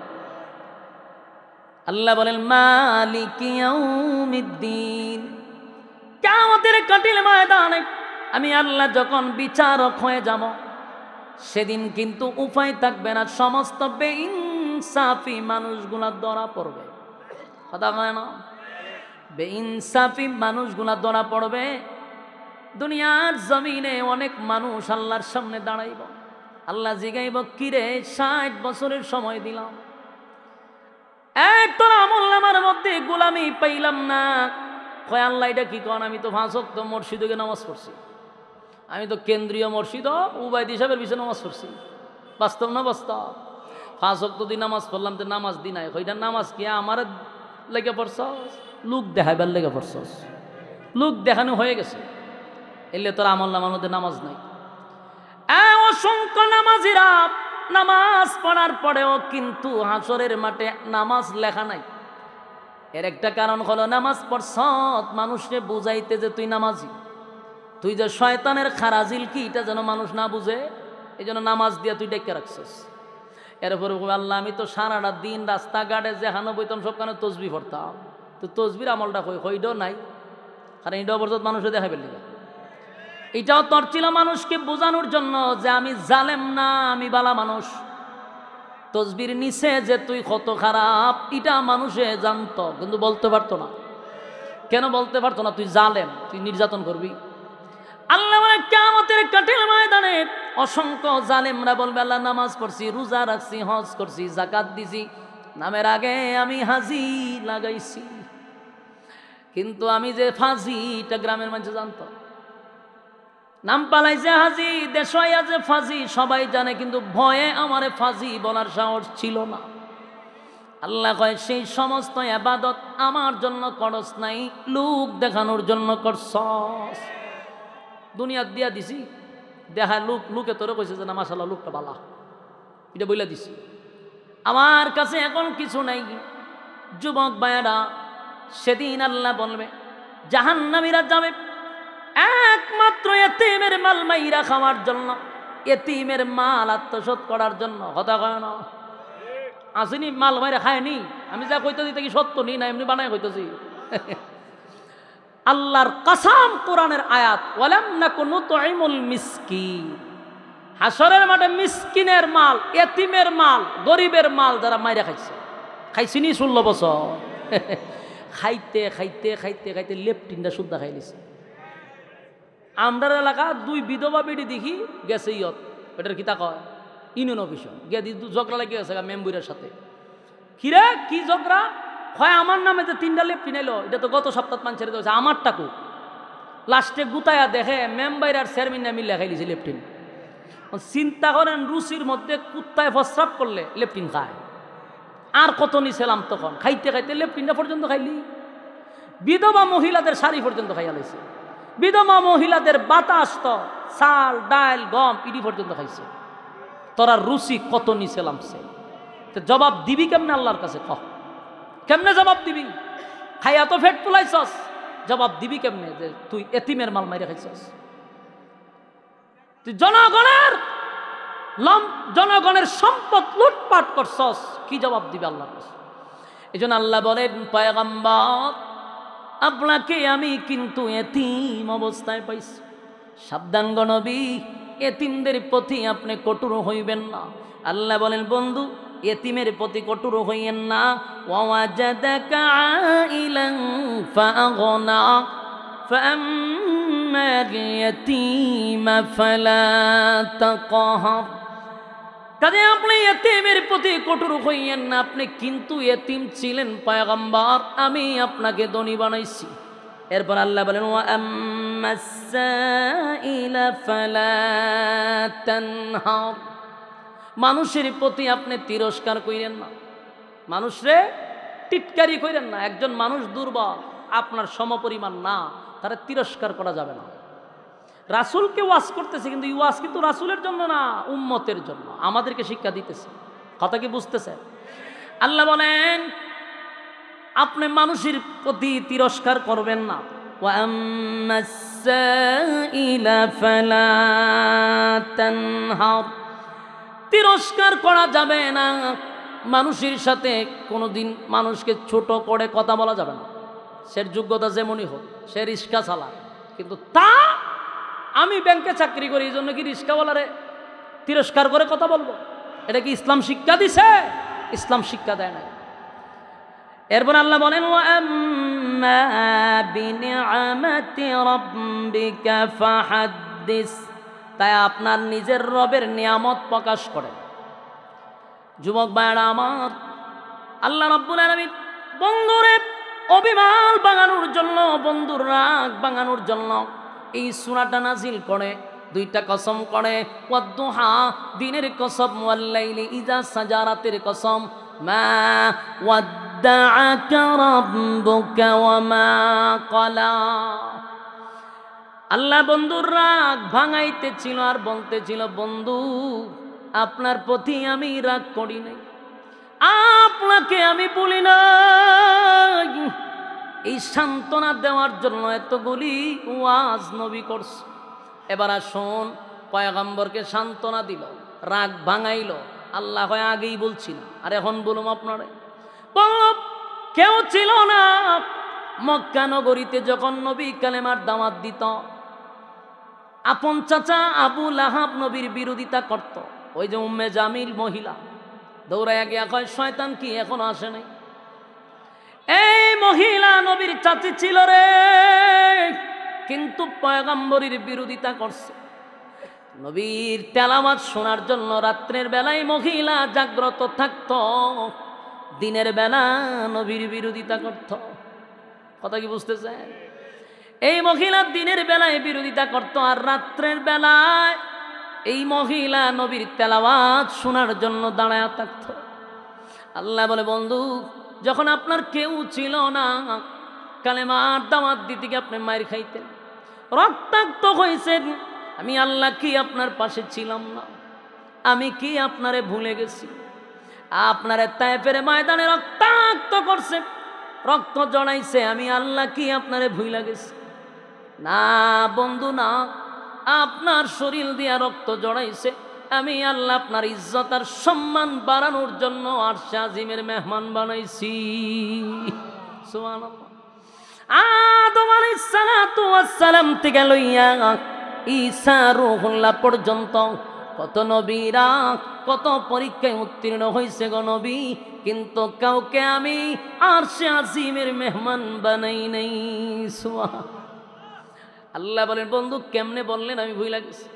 আল্লাহ বলেন মালিকি ইয়াউমিদ্দিন, কিয়ামতের কঠিন ময়দানে আমি আল্লাহ যখন বিচারক হয়ে যাব, সেদিন কিন্তু উপায় থাকবে না, সমস্ত বেইনসাফি মানুষগুলা ধরা পড়বে। কথা কয় না? বেইনসাফি মানুষগুলা ধরা পড়বে। দুনিয়ার জমিনে অনেক মানুষ আল্লাহর সামনে দাঁড়াইব, আল্লাহ জিগাইব কিরে 60 বছরের সময় দিলাম, এক তোর আমলনামার মধ্যে গোলামি পাইলাম না। কয় আল্লাহ এটা কি কন? আমি তো 5 ওয়াক্ত মসজিদে নামাজ পড়ছি, আমি তো কেন্দ্রীয় মসজিদ উবাইদ সাহেবের পিছনে নামাজ পড়ছি। বাস্তব না বাস্তব? 5 ওয়াক্ত দিন নামাজ পড়লাম, তো নামাজ দিন নাই, ওইটা নামাজ কি আমার লেগে পড়ছস? লোক দেখাইবার লেগে পড়ছস, লোক দেখানো হয়ে গেছে, এলে তোর আমলনামার মধ্যে নামাজ নাই। অসংখ্য নামাজিরা নামাজ পড়ার পরেও কিন্তু হাসরের মাঠে নামাজ লেখা নাই। এর একটা কারণ হলো নামাজ পড়ছ মানুষকে বুঝাইতে যে তুই নামাজি, তুই যে শয়তানের খারাজিল কি এটা যেন মানুষ না বুঝে, এই জন্য নামাজ দিয়া তুই ডেকে রাখছিস। এরপরে আল্লাহ আমি তো সারাটা দিন রাস্তাঘাটে যে হানো বইতাম সবখানে তসবি পড়তাম, তো তসবির আমলটা হইডও নাই, কারণ এইটাও পর্যন্ত মানুষে দেখাবে লিগা। এটাও তোর ছিল মানুষকে বোঝানোর জন্য যে আমি জালেম না, আমি বালা মানুষ। তসবির নিচে যে তুই কত খারাপ এটা মানুষে জানতো, কিন্তু বলতে পারতো না। কেন বলতে পারতো না? তুই জালেম, তুই নির্যাতন করবি। আল্লাহ বলে কিয়ামতের কঠিন ময়দানে অসংখ্য জালেমরা বলবে আল্লাহ নামাজ পড়ছি, রোজা রাখছি, হজ করছি, যাকাত দিছি, নামের আগে আমি হাজি লাগাইছি, কিন্তু আমি যে ফাজি এটা গ্রামের মানুষ জানতো। নাম পালাইছে হাজি, দেশাইয়া যে ফাজি সবাই জানে, কিন্তু ভয়ে আমারে ফাজি বলার সাহস ছিল না। আল্লাহ কয় সেই সমস্ত ইবাদত আমার জন্য করস নাই, লোক দেখানোর জন্য করছস। দুনিয়া দিয়া দিছি, দেখা লোকে তোরে কইছে যে না মাশাআল্লাহ লোকটা ভালো, এটা বইলা দিছি। আমার কাছে এখন কিছু নাই। যুবক ভাইয়েরা, সেদিন আল্লাহ বলবে জাহান্নামীরা যাবে একমাত্র এতিমের মাল মাইরা খাওয়ার জন্য, এতিমের মাল আত্মসাৎ করার জন্য। কথা কয় না? আসেনি মাল মাইরা খায়নি, আমি যা কইতেছি তা কি সত্য নি না এমনি বানায় কইতেছি? আল্লাহর কসম, কোরআনের আয়াত, ওয়ালাম নাকু নুতঈমুল মিসকিন। হাসরের মাঠে মিসকিনের মাল, এতিমের মাল, গরিবের মাল যারা মাইরা খাইছে, খাইছিনি 16 বছর খাইতে খাইতে খাইতে খাইতে লেপটিনটা শুদ্ধা খাই লিছে। আমরা এলাকা 2 বিধবা বেটি দেখি গেছে ইয়ত, এটার কিতা কয় ইউনিয়ন অফিসে গিয়ে ঝগড়া লাগিয়ে গেছে মেম্বুরের সাথে। কিরে কি ঝগড়া? হয় আমার নামে যে 3টা লেপটিন এলো, এটা তো গত সপ্তাহ মান ছেড়ে দিয়েছে, আমার টাকু লাস্টে গুতায়া দেখে মেম্বার আর চেয়ারম্যান নামে লেখাই দিয়েছে লেপটিন। চিন্তা করেন, রুচির মধ্যে কুত্তায় প্রস্রাব করলে লেপটিন খায়, আর কত নিছিলাম তখন, খাইতে খাইতে লেপটিনটা পর্যন্ত খাইলি। বিধবা মহিলাদের শাড়ি পর্যন্ত খাইয়া লাইছে, বিধবা মহিলাদের বাতাস তো চাল ডাল গম ইডি পর্যন্ত খাইছে। তোরা রুচি কত নিছিলাম সে, জবাব দিবি কেমনে আল্লাহর কাছে? কহ কেমনে জবাব দিবি? খাইয়া তো ফেট পুলাইছস, জবাব দিবি কেমনে যে তুই এতিমের মাল মাইরে খাইছস? তুই জনগণের সম্পদ লুটপাট করছস, কি জবাব দিবে আল্লাহর কাছে? এই জন্য আল্লাহ বলেন পয়গম্বর আপনাকে আমি কিন্তু এতিম অবস্থায় পাইছি, সাবধান গো নবী, এতিমদের প্রতি আপনি কঠোর হইবেন না। আল্লাহ বলেন বন্ধু এতিমের প্রতি কঠোর হইয়েন না। ওয়াজাদাকা আইলান ফাগনা ফাআম্মাল ইয়াতীমা ফালা তাকহার। কাজে আপনি এতিমের প্রতি কঠোর হইয়েন না, আপনি কিন্তু এতিম ছিলেন পয়গম্বর, আমি আপনাকে ধনী বানাইছি। এরপর আল্লাহ বলেন ওয়া আম্মাস সাইলা ফালা তানহার, মানুষের প্রতি আপনি তিরস্কার কইরেন না, মানুষরে টিটকারি কইরেন না। একজন মানুষ দুর্বল, আপনার সমপরিমাণ না, তারা তিরস্কার করা যাবে না। রাসূলকে ওয়াজ করতেছে, কিন্তু এই ওয়াজ কিন্তু রাসূলের জন্য না, উম্মতের জন্য, আমাদেরকে শিক্ষা দিতেছে। কথা কি বুঝতেছে? আল্লাহ বলেন আপনি মানুষের প্রতি তিরস্কার করবেন না। ওয়া আম্মাস সাইলা ফালা তানহার, তিরস্কার করা যাবে না। মানুষের সাথে কোনোদিন মানুষকে ছোট করে কথা বলা যাবে না। সে যোগ্যতা যেমনই হোক, সে রিক্সা চালা, কিন্তু তা আমি ব্যাংকে চাকরি করি এই জন্য কি রিক্সাওয়ালারে তিরস্কার করে কথা বলবো? এটা কি ইসলাম শিক্ষা দিছে? ইসলাম শিক্ষা দেয় না। এরপর আল্লাহ বলেন ওয়া আম্মা বিনিআমাতি রাব্বিকা ফাহাদ্দিস, তাই আপনার নিজের রবের নিয়ামত প্রকাশ করেন। যুবক ভাইরা আমার, আল্লাহ রাব্বুল আলামিন বন্ধুরে অভিমান ভাঙানোর জন্য, বন্ধুর রাগ ভাঙানোর জন্য এই সূরাটা নাজিল করে। দুইটা কসম করে, ওয়াদ্দুহা দিনের কসম, ওয়াল্লাইলি ইযা সাজা রাতের কসম। মা ওয়াদ্দাআকা রাব্বুকা ওয়া মা ক্বালা। আল্লাহ বন্ধুর রাগ ভাঙাইতেছিল আর বলতেছিল, বন্ধু আপনার প্রতি আমি রাগ করি নাই, আপনাকে আমি বলি নাই। এই সান্ত্বনা দেওয়ার জন্য এতগুলি ওয়াজ নবী করছে। এবার আসুন, পয়গম্বরকে সান্ত্বনা দিল, রাগ ভাঙাইল। আল্লাহ হয় আগেই বলছি না, আর এখন বলুম আপনারে, কেউ ছিল না মক্কা নগরীতে যখন নবী কালেমার দাওয়াত দিত। আপন চাচা আবু লাহাব নবীর বিরোধিতা করত। ওই যে উম্মে জামিল মহিলা দৌড়াইয়া গিয়া কয়, শয়তান কি এখনো আসে নাই? এই মহিলা নবীর চাচি ছিল রে, কিন্তু পয়গম্বরের বিরোধিতা করছে। নবীর তেলাওয়াত শোনার জন্য রাত্রের বেলায় মহিলা জাগ্রত থাকত, দিনের বেলা নবীর বিরোধিতা করত। কথা কি বুঝতেছেন? এই মহিলা দিনের বেলায় বিরোধিতা করত, আর রাত্রের বেলায় এই মহিলা নবীর তেলাওয়াত শোনার জন্য দাঁড়ায় থাকত। আল্লাহ বলে, বন্ধু যখন আপনার কেউ ছিল না, কালেমার দাওয়াত দিতে গিয়ে আপনি মার খাইতেন, রক্তাক্ত হয়েছেন, আমি আল্লাহ কি আপনার পাশে ছিলাম না? আমি কি আপনারে ভুলে গেছি? আপনারে তায়েফের ময়দানে রক্তাক্ত করছে, রক্ত জড়াইছে, আমি আল্লাহ কি আপনারে ভুলে গেছি? না বন্ধু না, আপনার শরীর দিয়া রক্ত জড়াইছে, আমি আল্লাহ আপনার ইজ্জত আর সম্মান বাড়ানোর জন্য আরশে আজিমের মেহমান বানাইছি। সুবহানাল্লাহ। আদম আলাইহিস সালাতু ওয়াস সালাম থেকে লইয়া ঈসা রূহুল্লাহ পর্যন্ত কত নবীরা কত পরীক্ষায় উত্তীর্ণ হয়েছে গো নবী, কিন্তু কাউকে আমি আরশে আজিমের মেহমান বানাই নাই। সুবহানাল্লাহ। আল্লাহ বলেন, বন্ধু কেমনে বললেন আমি ভুলে গেছি।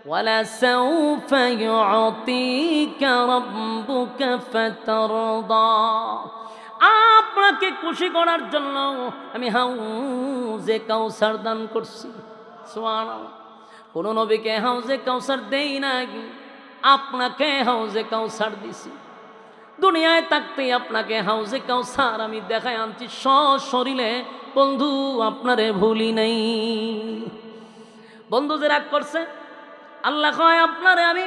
ওয়ালা সাউফা ইউতিকা রাব্বুকা ফাতারদা, আপনাকে খুশি করার জন্য আমি হাউজে কাউসার দান করছি। সুবহানাল্লাহ। কোন নবীকে হাউজে কাউসার দেই না, আপনাকে হাউজে কাউসার দিছি। দুনিয়ায় থাকতেই আপনাকে হাউজে কাউসার আমি দেখায় আনছি সশরীরে। বন্ধু আপনারে ভুলি নাই। বন্ধু যে রাগ করছে, আল্লাহ কয় আপনারে আমি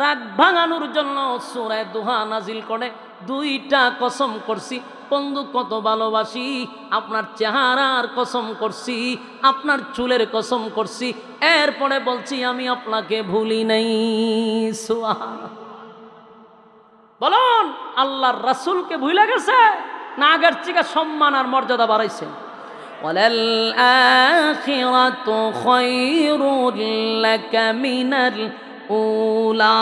রাগ ভাঙানোর জন্য সূরা দুহা নাজিল করে দুইটা কসম করছি। বন্ধু কত ভালোবাসি, আপনার চেহারার কসম করছি, আপনার চুলের কসম করছি, এরপরে বলছি আমি আপনাকে ভুলি নাই। সুবহানাল্লাহ। বলুন, আল্লাহর রাসূলকে ভুলে গেছে না আগের থেকে সম্মান আর মর্যাদা বাড়াইছে? ওয়ালাল আখিরাতু খায়রুল লাকা মিনাল উলা,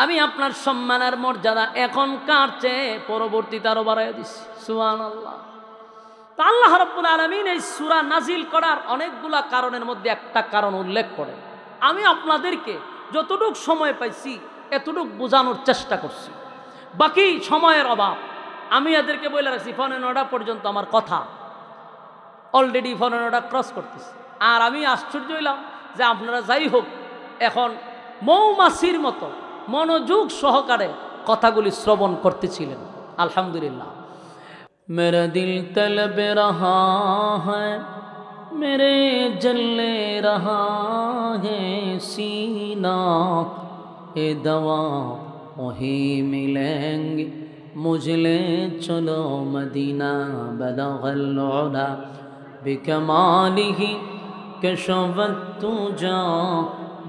আমি আপনার সম্মান আর মর্যাদা এখনকার চেয়ে পরবর্তীতে আরো বাড়াইয়া দিছি। সুবহানাল্লাহ। তো আল্লাহ রাব্বুল আলামিন এই সূরা নাজিল করার অনেকগুলা কারণের মধ্যে একটা কারণ উল্লেখ করেন। আমি আপনাদেরকে যতটুকু সময় পাইছি এতটুকু বোঝানোর চেষ্টা করছি। বাকি সময়ের অভাব, আমি এদেরকে বলে রাখছি 9:15 পর্যন্ত আমার কথা, অলরেডি 9:15 ক্রস করতেছি। আর আমি আশ্চর্য হইলাম যে আপনারা যাই হোক এখন মৌমাছির মতো মনোযোগ সহকারে কথাগুলি শ্রবণ করতেছিলেন। আলহামদুলিল্লাহ। মেরা দিল তলব রহা হ্যায় মেরে জলনে রহা হ্যায় সিনা এ দওয়া ওহি মিলেঙ্গে মুঝলে চলো মদিনা বলগল উলা বিকমালিহি কশফত তুজা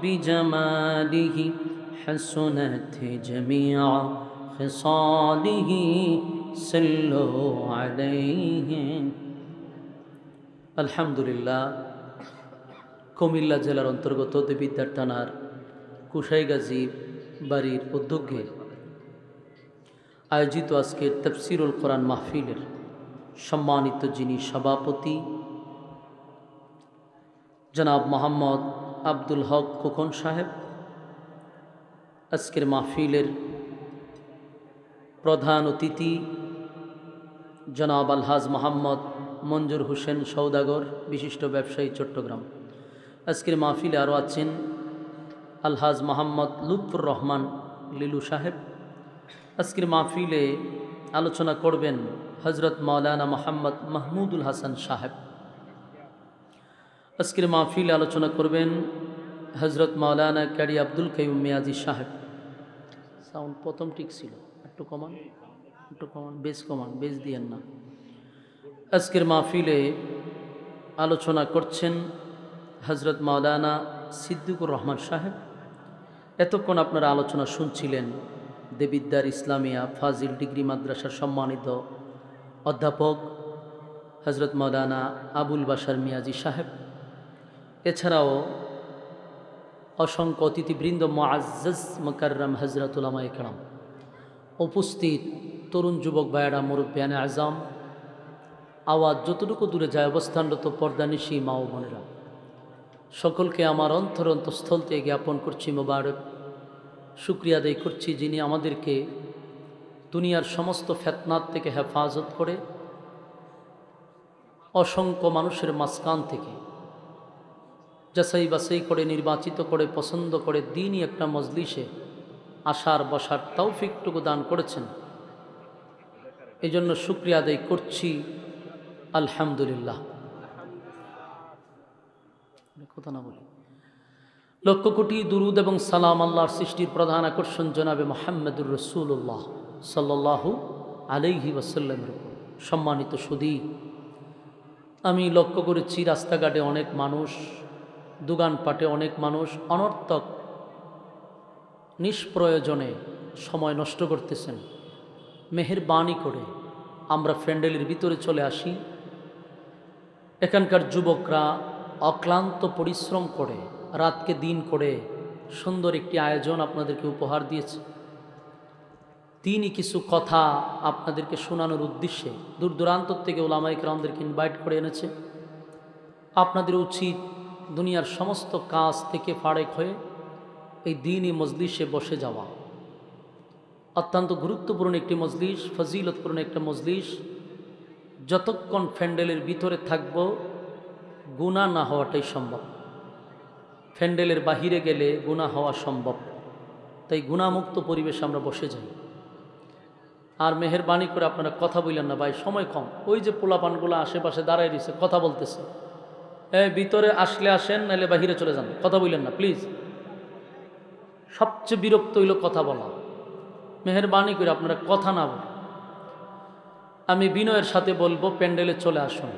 বিজমালিহি হসনত জমিআ খিসালিহি সাল্লু আলাইহি। আলহামদুলিল্লাহ। কুমিল্লা জেলার অন্তর্গত দেবিদ্বার থানার কুশাইগাজী বাড়ির উদ্যোগে আয়োজিত আজকের তাফসীরুল কোরআন মাহফিলের সম্মানিত যিনি সভাপতি জনাব মোহাম্মদ আব্দুল হক খোকন সাহেব, আজকের মাহফিলের প্রধান অতিথি জনাব আলহাজ মোহাম্মদ মঞ্জুর হোসেন সৌদাগর, বিশিষ্ট ব্যবসায়ী, চট্টগ্রাম। আজকের মাহফিলে আরও আছেন আলহাজ মোহাম্মদ লুৎফুর রহমান লিলু সাহেব। আজকের মাহফিলে আলোচনা করবেন হজরত মাওলানা মোহাম্মদ মাহমুদুল হাসান সাহেব। আজকের মাহফিলে আলোচনা করবেন হজরত মাওলানা ক্যারি আব্দুল কাইয়ুম মিয়াজি সাহেব। সাউন্ড প্রথম ঠিক ছিল, একটু কমান, বেশ দিয়েন না। আজকের মাহফিলে আলোচনা করছেন হজরত মাওলানা সিদ্দিকুর রহমান সাহেব। এতক্ষণ আপনারা আলোচনা শুনছিলেন দেবিদ্বার ইসলামিয়া ফাজিল ডিগ্রি মাদ্রাসার সম্মানিত অধ্যাপক হজরত মাওলানা আবুল বাশার মিয়াজি সাহেব। এছাড়াও অসংখ্য অতিথিবৃন্দ, মুআজ্জাজ মুকাররম হজরত উলামায়ে কেরাম, উপস্থিত তরুণ যুবক ভাইয়েরা, মুরব্বিয়ানে আজম, আওয়াজ যতটুকু দূরে যায় অবস্থানরত পর্দানিশী মা ও বোনেরা, সকলকে আমার অন্তরস্থল থেকে জ্ঞাপন করছি মোবারক শুকরিয়া আদায় করছি, যিনি আমাদেরকে দুনিয়ার সমস্ত ফিতনাত থেকে হেফাজত করে অসংখ্য মানুষের মাঝখান থেকে যাচাই বাছাই করে নির্বাচিত করে পছন্দ করে দিনই একটা মজলিসে আসার বসার তৌফিকটুকু দান করেছেন। এই জন্য শুকরিয়া আদায় করছি আলহামদুলিল্লাহ। কথা না বলি, লক্ষ কোটি দুরুদ এবং সালাম আল্লাহর সৃষ্টির প্রধান আকর্ষণ জনাবে মুহাম্মদুর রাসূলুল্লাহ সাল্লাল্লাহু আলাইহি ওয়াসাল্লামের উপর। সম্মানিত সুধী, আমি লক্ষ্য করেছি রাস্তাঘাটে অনেক মানুষ, দোকানপাটে অনেক মানুষ অনর্থক নিষ্প্রয়োজনে সময় নষ্ট করতেছেন। মেহেরবানি করে আমরা প্যান্ডেলের ভিতরে চলে আসি। এখানকার যুবকরা অক্লান্ত পরিশ্রম করে রাতকে দিন করে সুন্দর একটি আয়োজন আপনাদেরকে উপহার দিয়েছে। তিনি কিছু কথা আপনাদেরকে শোনানোর উদ্দেশ্যে দূর দূরান্ত থেকে উলামায়ে কেরামদেরকে ইনভাইট করে এনেছে। আপনাদের উচিত দুনিয়ার সমস্ত কাজ থেকে ফারেক হয়ে এই দ্বীনি মজলিসে বসে যাওয়া। অত্যন্ত গুরুত্বপূর্ণ একটি মজলিস, ফজিলতপূর্ণ একটা মজলিস। যতক্ষণ প্যান্ডেলের ভিতরে থাকব গুনাহ না হওয়াটাই সম্ভব। প্যান্ডেলের বাহিরে গেলে গুনাহ হওয়া সম্ভব, তাই গুনাহমুক্ত পরিবেশে আমরা বসে যাই। আর মেহেরবানি করে আপনারা কথা বললেন না ভাই, সময় কম। ওই যে পোলাপানগুলো আশেপাশে দাঁড়ায় রয়েছে কথা বলতেছে, ভিতরে আসলে আসেন, নাহলে বাহিরে চলে যান, কথা বললেন না প্লিজ। সবচেয়ে বিরক্ত হইল কথা বলা। মেহেরবানি করে আপনারা কথা না বলেন। আমি বিনয়ের সাথে বলবো প্যান্ডেলে চলে আসুন।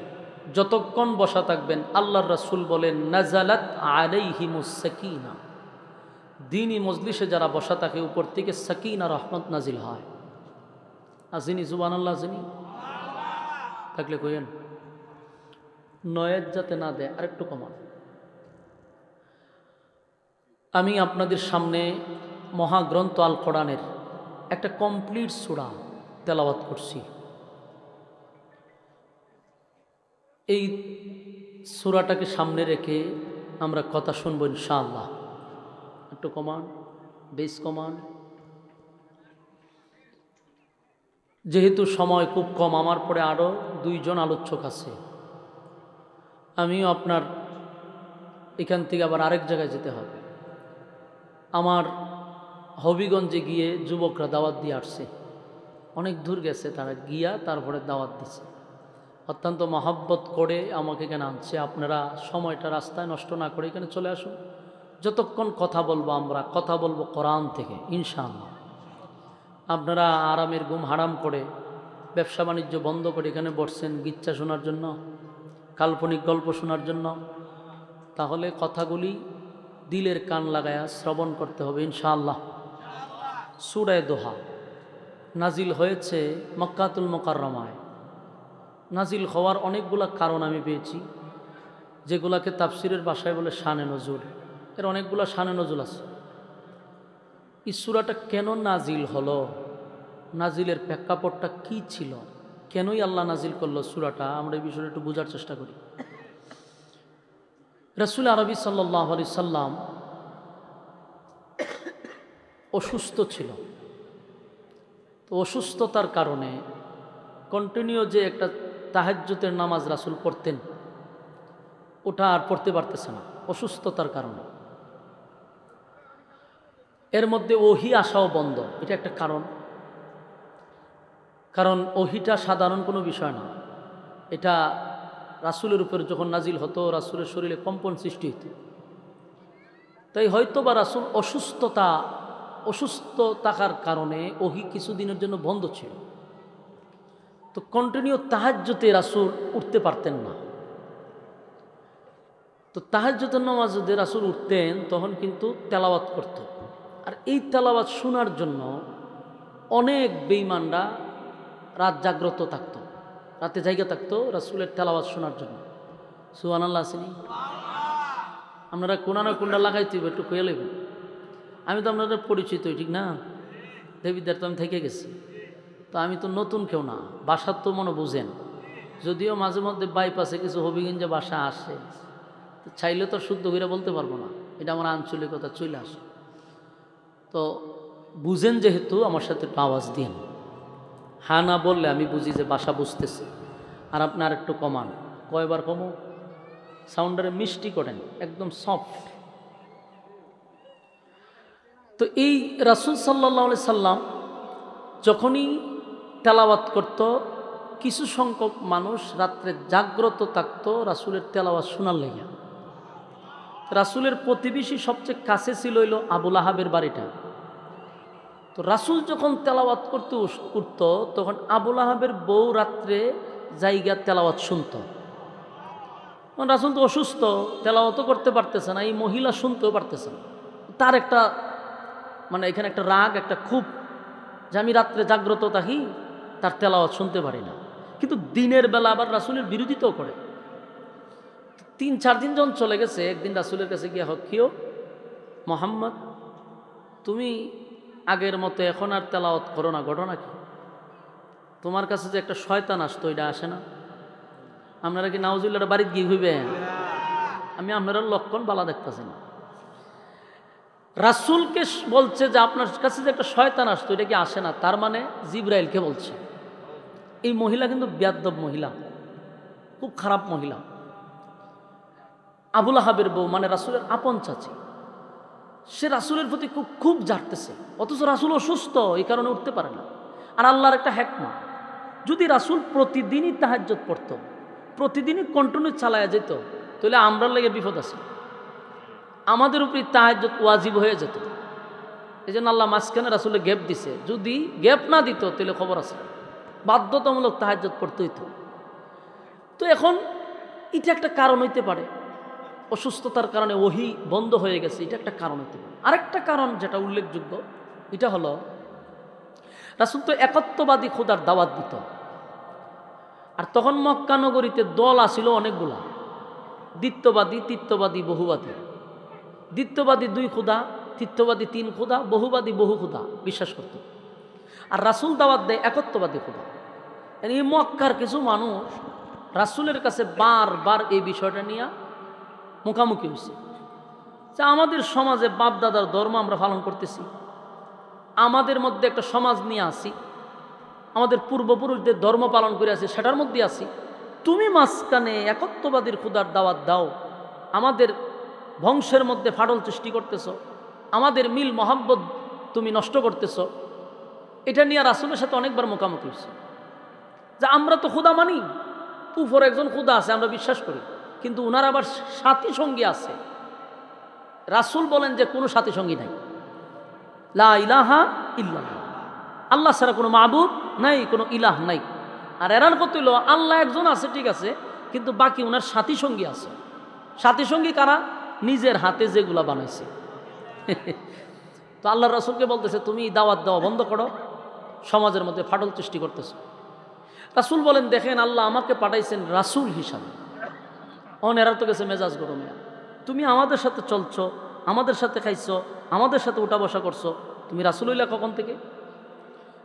যতক্ষণ বসা থাকবেন, আল্লাহর রাসূল বলেন নাজালাত আলাইহিমুস সাকিনা, দ্বীনি মজলিসে যারা বসা থাকে উপর থেকে সাকিনা রহমত নাজিল হয়। আসিনি সুবহানাল্লাহ, আসিনি থাকলে কইেন, নয়েজ যাতে না দেয় আরেকটু কমান। আমি আপনাদের সামনে মহাগ্রন্থ আল কোরআনের একটা কমপ্লিট সূরা তেলাওয়াত করছি। এই সূরাটাকে সামনে রেখে আমরা কথা শুনবো ইনশাআল্লাহ। একটু কমান, বেশ কমান। যেহেতু সময় খুব কম, আমার পরে আরও দুইজন আলোচক আছে। আমিও আপনার এখান থেকে আবার আরেক জায়গায় যেতে হবে। আমার হবিগঞ্জে গিয়ে যুবকরা দাওয়াত দিয়ে আসছে, অনেক দূর গেছে, তারা গিয়া তারপরে দাওয়াত দিছে, অত্যন্ত মহব্বত করে আমাকে এখানে আনছে। আপনারা সময়টা রাস্তায় নষ্ট না করে এখানে চলে আসুন। যতক্ষণ কথা বলবো আমরা কথা বলবো কোরআন থেকে ইনশাআল্লাহ। আপনারা আরামের ঘুম হারাম করে ব্যবসা বাণিজ্য বন্ধ করে এখানে বসছেন গিচ্ছা শোনার জন্য, কাল্পনিক গল্প শোনার জন্য, তাহলে কথাগুলি দিলের কান লাগায়া শ্রবণ করতে হবে ইনশাআল্লাহ। সূরা দোহা নাজিল হয়েছে মক্কাতুল মুকাররমায়। নাজিল হওয়ার অনেকগুলা কারণ আমি পেয়েছি, যেগুলাকে তাফসিরের ভাষায় বলে শানে নজুল। এর অনেকগুলা শানে নজুল আছে। এই সূরাটা কেন নাজিল হলো, নাজিলের প্রেক্ষাপটটা কি ছিল, কেনই আল্লাহ নাজিল করলো সূরাটা, আমরা এই বিষয়টা একটু বোঝার চেষ্টা করি। রাসূল আরবি সাল্লাল্লাহু আলাইহি সাল্লাম অসুস্থ ছিল। তো অসুস্থতার কারণে কন্টিনিউ যে একটা তাহাজ্জুদের নামাজ রাসূল পড়তেন, ওটা আর পড়তে পারতেছে না অসুস্থতার কারণে। এর মধ্যে ওহী আসাও বন্ধ, এটা একটা কারণ। কারণ ওহীটা সাধারণ কোনো বিষয় না, এটা রাসূলের উপর যখন নাজিল হতো রাসূলের শরীরে কম্পন সৃষ্টি হতো। তাই হয়তো বা রাসূল অসুস্থ থাকার কারণে ওহী কিছুদিনের জন্য বন্ধ ছিল। তো কন্টিনিউ তাহাজ্জুদে রাসূল উঠতে পারতেন না। তো তাহাজ্জুদের নামাজে যদি রাসূল উঠতেন তখন কিন্তু তেলাওয়াত করত। আর এই তেলাওয়াত শোনার জন্য অনেক বেঈমানরা রাত জাগ্রত থাকতো, রাতে জায়গা থাকতো রাসূলের তেলাওয়াত শোনার জন্য। সুবহানাল্লাহ আসেনি? আপনারা কোনা না কোনটা লাগাইতে একটু কয়ে লইবেন। আমি তো আপনাদের পরিচিত, ঠিক না? দেবীদার তো আমি থেকে গেছি, তো আমি তো নতুন কেউ না, বাসার তো মনে বুঝেন। যদিও মাঝে মধ্যে বাইপাসে কিছু হবিগঞ্জে বাসা আসে, তো চাইলে তো শুদ্ধ করে বলতে পারবো না, এটা আমার আঞ্চলিকতা চলে আসে। তো বুঝেন যেহেতু আমার সাথে একটু আওয়াজ দিন, হ্যাঁ না বললে আমি বুঝি যে বাসা বুঝতেছে। আর আপনি আর একটু কমান, কয়বার কমো, সাউন্ডারে মিষ্টি করেন, একদম সফট। তো এই রাসূল সাল্লাল্লাহু আলাইহি সাল্লাম যখনই তেলাওয়াত করত, কিছু সংখ্যক মানুষ রাত্রে জাগ্রত থাকত রাসূলের তেলাওয়াত শোনার লেগে। রাসূলের প্রতিবেশী সবচেয়ে কাছে ছিল হইল আবু লাহাবের বাড়িটা। তো রাসূল যখন তেলাওয়াত করতে উঠত তখন আবু লাহাবের বউ রাত্রে জায়গা তেলাওয়াত শুনত। রাসূল তো অসুস্থ, তেলাওয়াতও করতে পারতেছে না, এই মহিলা শুনতেও পারতেছে না। তার একটা মানে এখানে একটা রাগ, একটা ক্ষোভ যে আমি রাত্রে জাগ্রত থাকি, তার তেলাওয়াত শুনতে পারি না। কিন্তু দিনের বেলা আবার রাসূলের বিরোধিতাও করে। 3-4 দিন যখন চলে গেছে, একদিন রাসূলের কাছে গিয়ে হকিও মুহাম্মদ, তুমি আগের মতো এখন আর তেলাওয়াত করো না, ঘটনা কি? তোমার কাছে যে একটা শয়তান আসতো এটা আসে না? আপনারা কি নাউজুবিল্লাহ বাড়িতে গিয়ে হইবেন? আমি আপনারা লক্ষণ বালা দেখতেছি না। রাসূলকে বলছে যে আপনার কাছে যে একটা শয়তান আসতো এটা কি আসে না? তার মানে জিবরাইলকে বলছে। এই মহিলা কিন্তু বেয়াদব মহিলা, খুব খারাপ মহিলা। আবু লাহাবের বউ মানে রাসূলের আপন চাচি, সে রাসূলের প্রতি খুব ঝাড়তেছে, অথচ রাসূল অসুস্থ, এই কারণে উঠতে পারে না। আর আল্লাহর একটা হিকমত, যদি রাসূল প্রতিদিনই তাহাজ্জুদ পড়তো, প্রতিদিনই কন্টিনিউ চালায়া যেত, তাহলে আমরার লেগে বিপদ আছে, আমাদের উপরে তাহাজ্জুদ ওয়াজিব হয়ে যেত। এই জন্য আল্লাহ মাঝখানে রাসূলের গ্যাপ দিছে। যদি গ্যাপ না দিত তাহলে খবর আছে, বাধ্যতামূলক তাহাজ্জুদ পড়তে হইতো। তো এখন এটা একটা কারণ হইতে পারে, অসুস্থতার কারণে ওহী বন্ধ হয়ে গেছে, এটা একটা কারণ হইতে পারে। আরেকটা কারণ যেটা উল্লেখযোগ্য, এটা হলো রাসূল তো একত্ববাদী খোদার দাওয়াত দিত। আর তখন মক্কা নগরীতে দল আসিল অনেকগুলা, দ্বিত্ববাদী, তৃতীয়বাদী, বহুবাদী। দ্বিত্ববাদী 2 খোদা, তৃতীয়বাদী 3 খোদা, বহুবাদী বহু খোদা বিশ্বাস করত। আর রাসূল দাওয়াত দেয় একত্ববাদী খোদা। এই মক্কার কিছু মানুষ রাসূলের কাছে বারবার এই বিষয়টা নিয়ে মুখামুখি হয়েছে যে আমাদের সমাজে বাপ দাদার ধর্ম আমরা পালন করতেছি, আমাদের মধ্যে একটা সমাজ নিয়ে আসি, আমাদের পূর্বপুরুষদের ধর্ম পালন করে আছি, সেটার মধ্যে আছি, তুমি মাঝখানে একত্ববাদীর খোদার দাওয়াত দাও, আমাদের বংশের মধ্যে ফাটল সৃষ্টি করতেছ, আমাদের মিল মহাব্বত তুমি নষ্ট করতেছ। এটা নিয়ে রাসূলের সাথে অনেকবার মুখামুখি হয়েছে যে আমরা তো খুদা মানি, উপর একজন খুদা আছে আমরা বিশ্বাস করি, কিন্তু উনার আবার সাথী সঙ্গী আছে। রাসূল বলেন যে কোনো সাথী সঙ্গী নাই, লা ইলাহা ইল্লাল্লাহ, আল্লাহ ছাড়া কোনো মাবুদ নাই, কোনো ইলাহ নাই। আর এরান করতে হইল আল্লাহ একজন আছে ঠিক আছে, কিন্তু বাকি উনার সাথী সঙ্গী আছে। সাথী সঙ্গী কারা? নিজের হাতে যেগুলা বানাইছে। তো আল্লাহ রাসূলকে বলতেছে তুমি দাওয়াত দেওয়া বন্ধ করো, সমাজের মধ্যে ফাটল সৃষ্টি করতেছ। রাসূল বলেন দেখেন আল্লাহ আমাকে পাঠাইছেন রাসূল হিসাবে। এরা তো গেছে মেজাজ গরমে, তুমি আমাদের সাথে চলছো, আমাদের সাথে খাইছো, আমাদের সাথে উঠা বসা করছো, তুমি রাসূল হইলা কখন থেকে?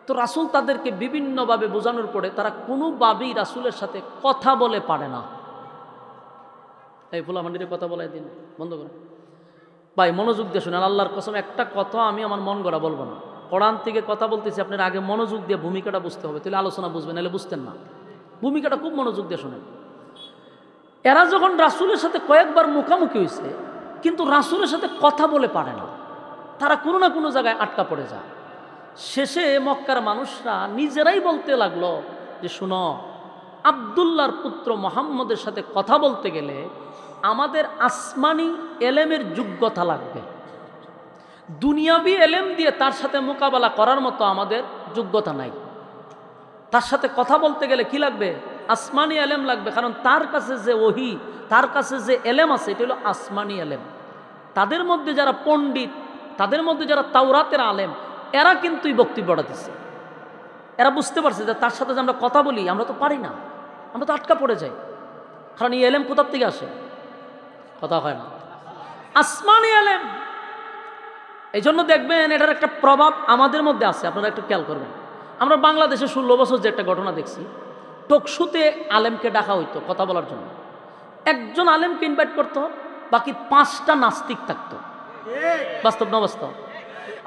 তো রাসূল তাদেরকে বিভিন্নভাবে বোঝানোর পরে তারা কোনোভাবেই রাসূলের সাথে কথা বলে পারে না। এই ফুলামান্ডিরে কথা বলাই দিন বন্ধ করো ভাই, মনোযোগ দিয়ে শুনেন। আল্লাহর কসম একটা কথা আমি আমার মন গড়া বলবো না, কোরআন থেকে কথা বলতেছি, আপনার আগে মনোযোগ দিয়ে ভূমিকাটা বুঝতে হবে, তাহলে আলোচনা বুঝবেন, নাহলে বুঝতেন না। ভূমিকাটা খুব মনোযোগ দিয়ে শোনেন। এরা যখন রাসূলের সাথে কয়েকবার মুখামুখি হয়েছে, কিন্তু রাসূলের সাথে কথা বলে পারে না, তারা কোনো না কোনো জায়গায় আটকা পড়ে যায়। শেষে মক্কার মানুষরা নিজেরাই বলতে লাগলো যে শুনো, আব্দুল্লাহর পুত্র মুহাম্মদের সাথে কথা বলতে গেলে আমাদের আসমানি এলেমের যোগ্যতা লাগবে, দুনিয়াবি এলেম দিয়ে তার সাথে মোকাবেলা করার মতো আমাদের যোগ্যতা নাই। তার সাথে কথা বলতে গেলে কি লাগবে? আসমানি এলেম লাগবে, কারণ তার কাছে যে ওহী, তার কাছে যে এলেম আছে এটা হলো আসমানি এলেম। তাদের মধ্যে যারা পণ্ডিত, তাদের মধ্যে যারা তাওরাতের আলেম, এরা কিন্তু এই বক্তব্যটা দিচ্ছে। এরা বুঝতে পারছে যে তার সাথে যে আমরা কথা বলি আমরা তো পারি না, আমরা তো আটকা পড়ে যাই, কারণ এই এলেম কোথার থেকে আসে? কথা হয় না, আসমানি এলেম। এই জন্য দেখবেন এটার একটা প্রভাব আমাদের মধ্যে আছে, আপনারা একটু খেয়াল করবেন। আমরা বাংলাদেশে 16 বছর যে একটা ঘটনা দেখছি, টকশুতে আলেমকে ডাকা হইতো কথা বলার জন্য, একজন আলেমকে ইনভাইট করতো, বাকি 5টা নাস্তিক থাকতো। বাস্তব না বাস্তব?